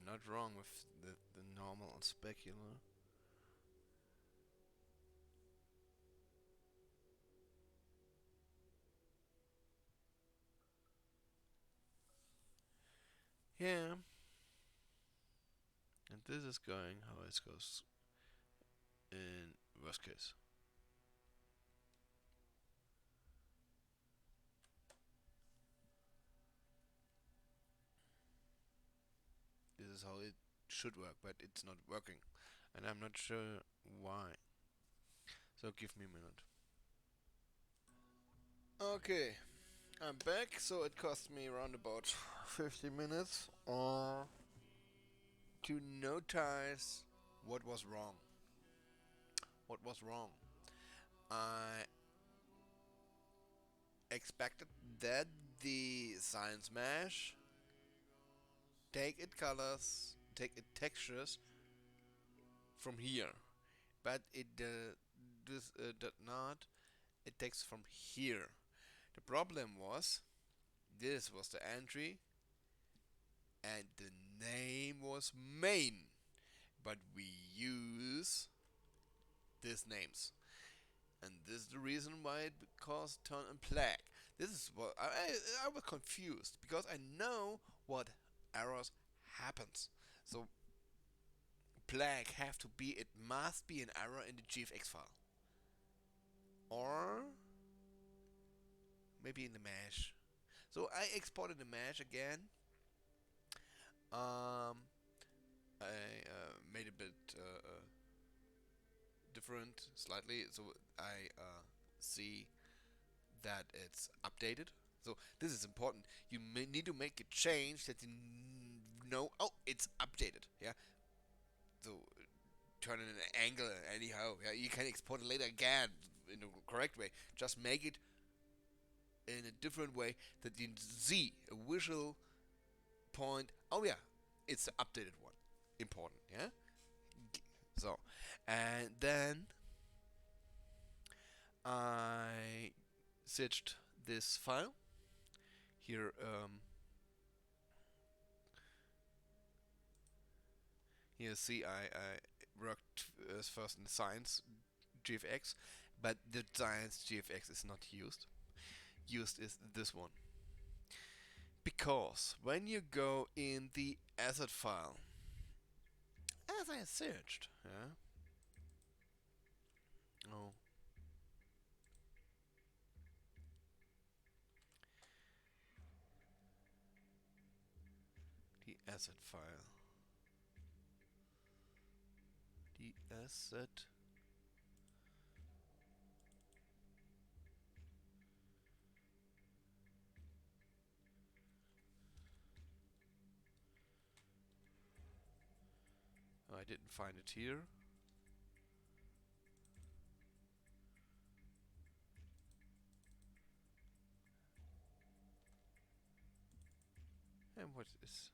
not wrong with the normal and specular. Yeah, and this is going how it goes in worst case. This is how it should work, but it's not working, and I'm not sure why. So give me a minute. Okay, I'm back. So it cost me around about 50 minutes to notice what was wrong. What was wrong? I expected that the science mesh take it colors, take it textures from here, but it this did not. It takes from here. The problem was this was the entry, and the name was main, but we use these names, and this is the reason why it caused turn and plague. This is what I was confused because I know what errors happens. So plague have to be, it must be an error in the GFX file, or maybe in the mesh. So I exported the mesh again. I made a bit different slightly, so I see that it's updated. So this is important. You may need to make a change that you know. Oh, it's updated. Yeah. So turn in an angle anyhow. Yeah, you can export it later again in the correct way. Just make it in a different way that you see a visual point. Oh yeah, it's the updated one. Important. Yeah. So, and then I searched this file here. You see, I worked first in science GFX, but the science GFX is not used. Used is this one. Because when you go in the asset file, as I searched, yeah, oh, the asset file, the asset, oh, I didn't find it here. And what is,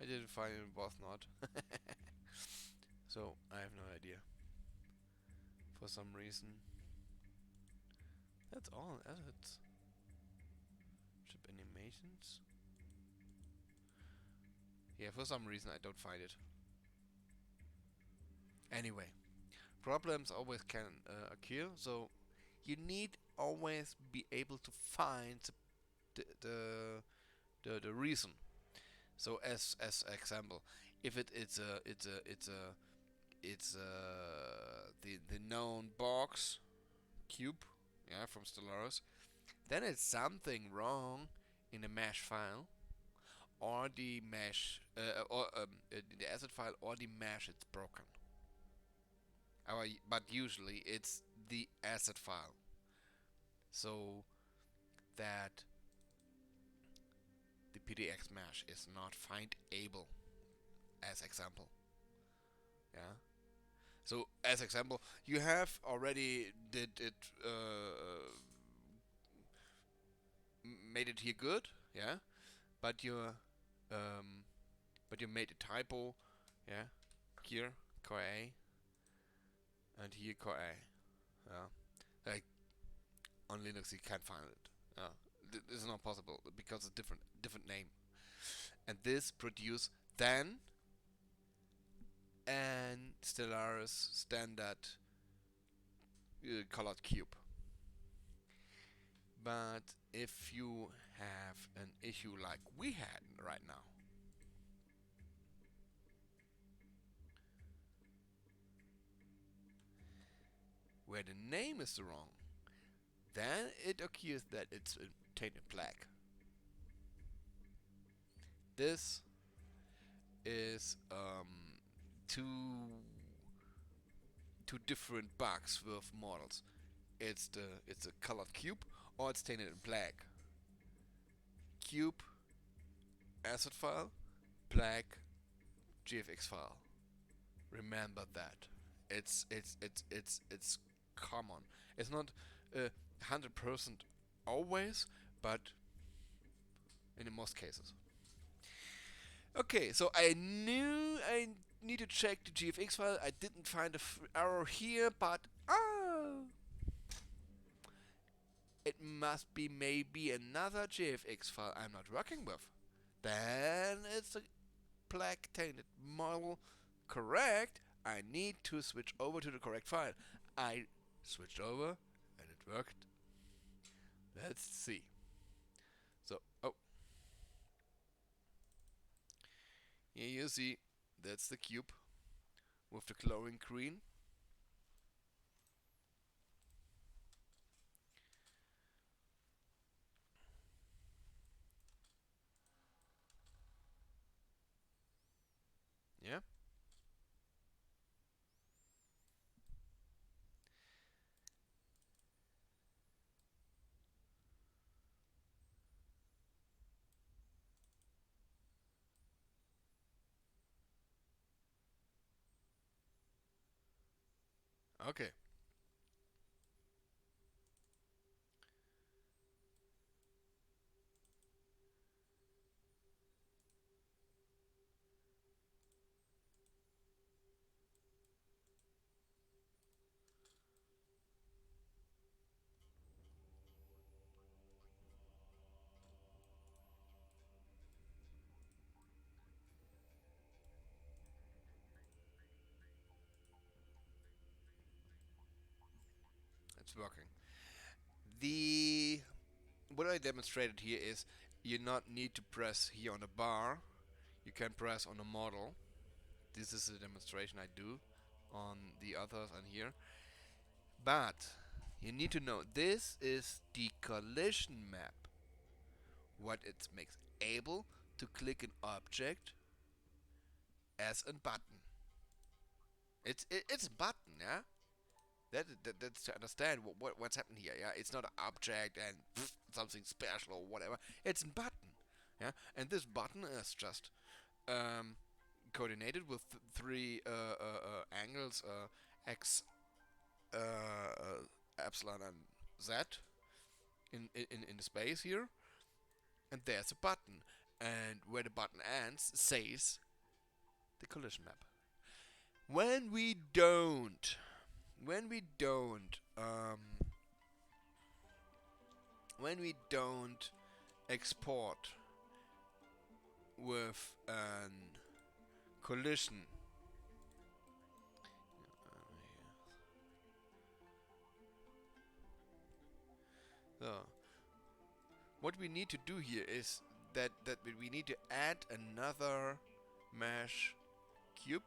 I didn't find it, was not. So I have no idea. For some reason, that's all assets. Ship animations. Yeah, for some reason I don't find it. Anyway, problems always can occur, so you need always be able to find the reason. So as example, if it's the known box cube, yeah, from Stellaris, then it's something wrong in the mesh file, or the mesh or the asset file, or the mesh it's broken. But usually it's the asset file, so that the PDX mesh is not findable as example. Yeah. So as example, you have already did it made it here good, yeah, but you um, but you made a typo, yeah, here core A and here core A, yeah. Like on Linux you can't find it. Yeah. this is not possible because it's different name. And this produce then an Stellaris standard colored cube. But if you have an issue like we had right now, where the name is wrong, then it occurs that it's tainted black. This is two different bugs with models. It's a colored cube or it's tainted in black. Cube asset file, black GFX file. Remember that. It's common. It's not 100% always, but in most cases. Okay, so I knew I need to check the GFX file. I didn't find a error here, but it must be maybe another GFX file I'm not working with. Then it's a black tainted model. Correct. I need to switch over to the correct file. I switched over and it worked. Let's see. So, here you see, that's the cube with the glowing green. Yeah. Okay. It's working. The what I demonstrated here is you not need to press here on a bar. You can press on a model. This is a demonstration I do on the others and here. But you need to know this is the collision map. What it makes able to click an object as a button. It's a button, yeah. That's to understand what's happening here. Yeah, it's not an object and something special or whatever. It's a button. Yeah, and this button is just coordinated with three angles: x, epsilon, and z in the space here. And there's a button, and where the button ends says the collision map. When we don't when we don't when we don't export with an collision, so what we need to do here is that we need to add another mesh cube.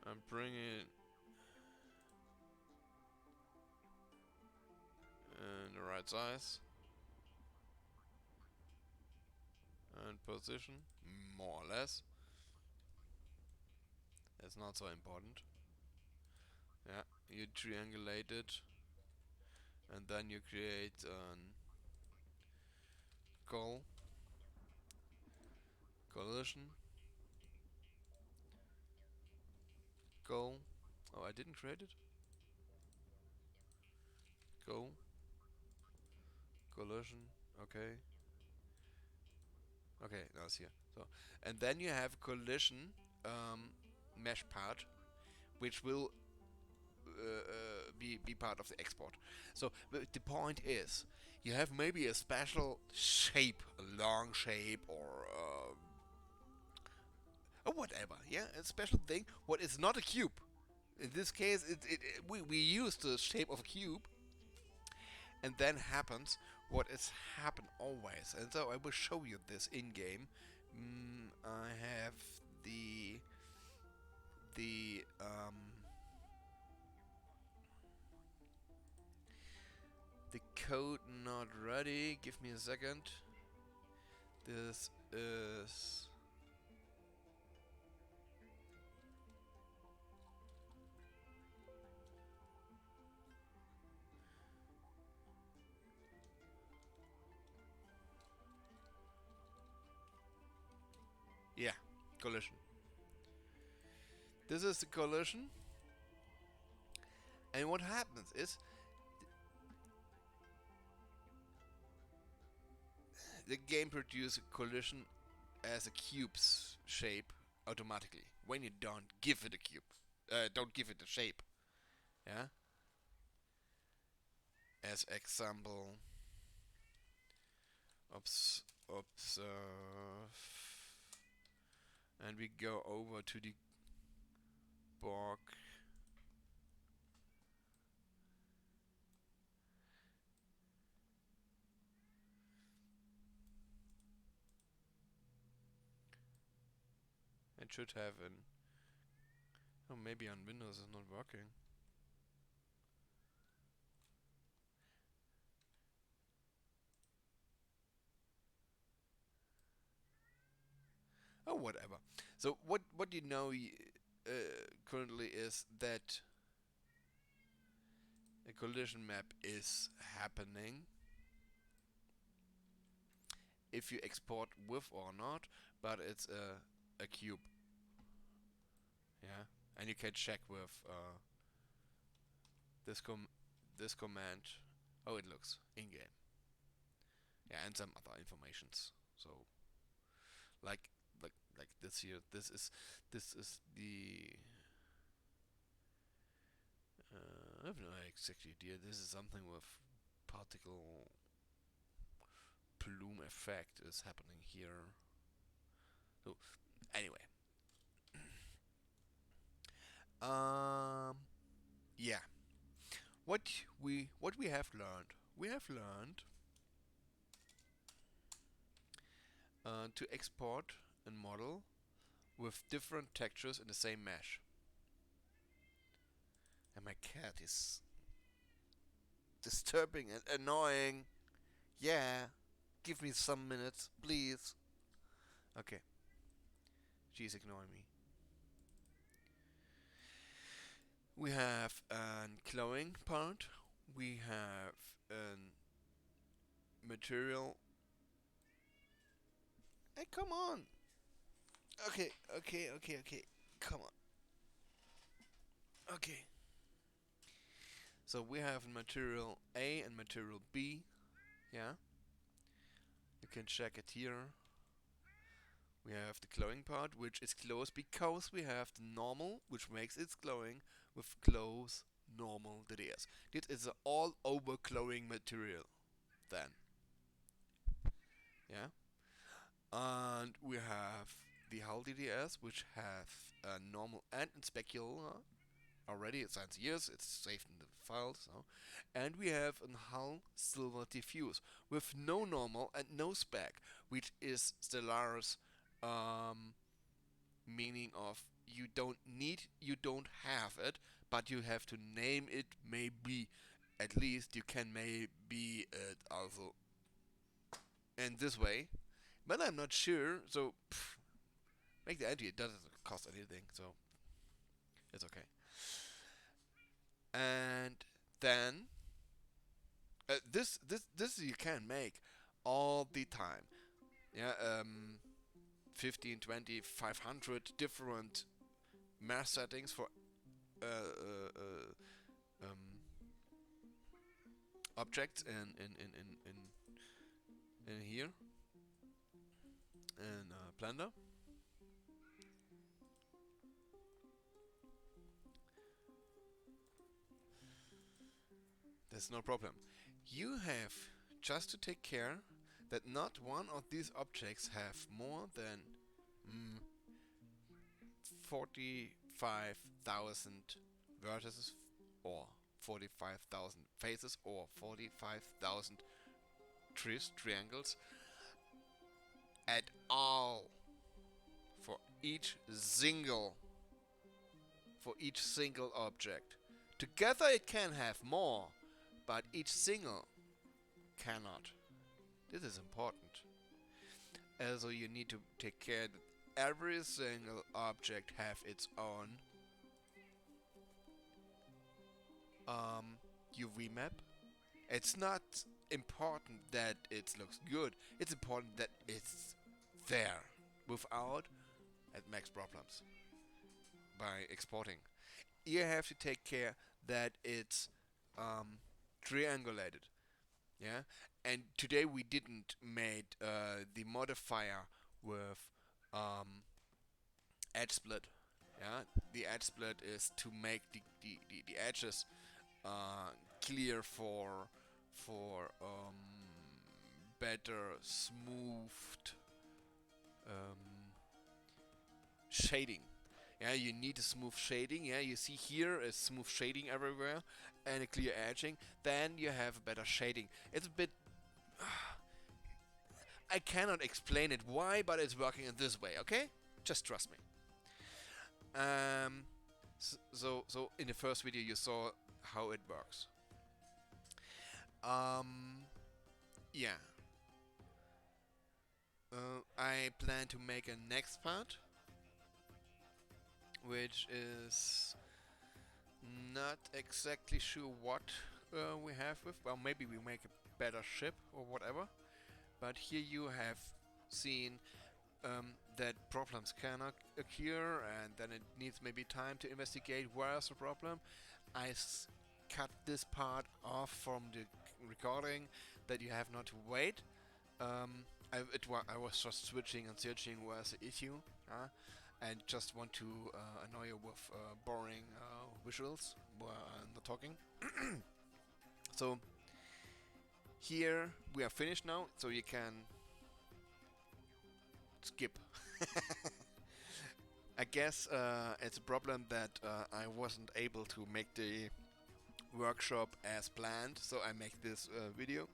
And bring it in the right size and position, more or less. It's not so important. Yeah, you triangulate it, and then you create an collision goal. Oh, I didn't create it. Goal collision. Okay. Okay, now it's here. So, and then you have collision mesh part, which will be part of the export. So the point is, you have maybe a special shape, a long shape, or whatever. Yeah, a special thing. What is not a cube. In this case, we use the shape of a cube, and then happens what is happen always. And so I will show you this in game. I have the the code not ready. Give me a second. This is yeah, collision. This is the collision, and what happens is the game produces a collision as a cube's shape automatically when you don't give it a cube, don't give it a shape. Yeah. As example, observe, and we go over to the borg. It should have an. Oh, maybe on Windows it's not working. Oh, whatever. So what you know currently is that a collision map is happening if you export with or not, but it's a cube. Yeah, and you can check with this this command. Oh, it looks in game. Yeah, and some other informations. So like like this here. This is the. I have no exact idea. This is something with particle plume effect is happening here. So anyway, yeah. What we have learned? We have learned to export a model with different textures in the same mesh. And my cat is disturbing and annoying. Yeah, give me some minutes, please. Okay, she's ignoring me. We have a glowing part. We have a material. Hey, come on. Okay. Come on. Okay. So we have material A and material B. Yeah. You can check it here. We have the glowing part, which is closed because we have the normal, which makes it glowing, with close normal DDS. This is an all over glowing material then. Yeah. And we have the hull DDS, which have a normal and specular already. It's since years. It's saved in the files. So. And we have a hull silver diffuse with no normal and no spec, which is Stellaris meaning of you don't have it, but you have to name it maybe. At least you can maybe it also in this way. But I'm not sure, so make the entry. It doesn't cost anything, so it's okay. And then this you can make all the time. Yeah, 15, 20, 500 different mass settings for uh, uh, um, objects in here in Blender. it's no problem. You have just to take care that not one of these objects have more than 45,000 vertices or 45,000 faces or 45,000 triangles at all for each single object. Together it can have more, but each single cannot. This is important. Also, you need to take care that every single object have its own UV map. It's not important that it looks good. It's important that it's there. Without, it makes problems by exporting. You have to take care that it's triangulated. Yeah, and today we didn't made the modifier with edge split. Yeah, the edge split is to make the edges clear for better smoothed shading. Yeah, you need a smooth shading. Yeah, you see here a smooth shading everywhere and a clear edging. Then you have better shading. It's a bit. I cannot explain it why, but it's working in this way. Okay, just trust me. So in the first video you saw how it works. Yeah. I plan to make a next part, which is not exactly sure what we have with. Well, maybe we make a better ship or whatever. But here you have seen that problems can occur, and then it needs maybe time to investigate where's the problem. I cut this part off from the recording that you have not to wait. I was just switching and searching where's the issue, and just want to annoy you with boring visuals where I'm not talking. So here we are finished now, so you can skip. I guess it's a problem that I wasn't able to make the workshop as planned, so I make this video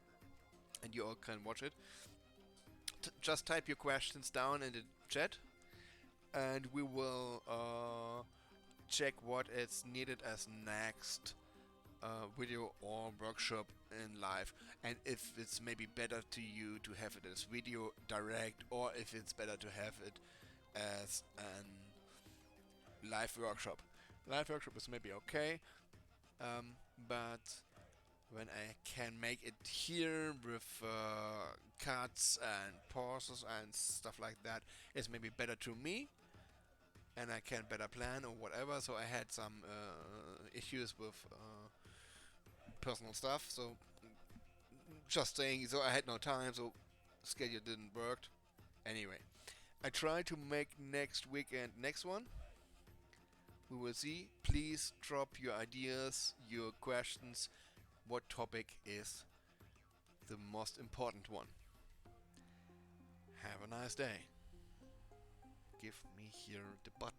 and you all can watch it. Just type your questions down in the chat and we will check what is needed as next video or workshop in live, and if it's maybe better to you to have it as video direct, or if it's better to have it as an live workshop. Live workshop is maybe okay, but when I can make it here with cuts and pauses and stuff like that, it's maybe better to me, and I can better plan or whatever. So I had some issues with personal stuff, so just saying, so I had no time, so schedule didn't work. Anyway, I try to make next weekend next one. We will see. Please drop your ideas, your questions. What topic is the most important one? Have a nice day. Give me here the button.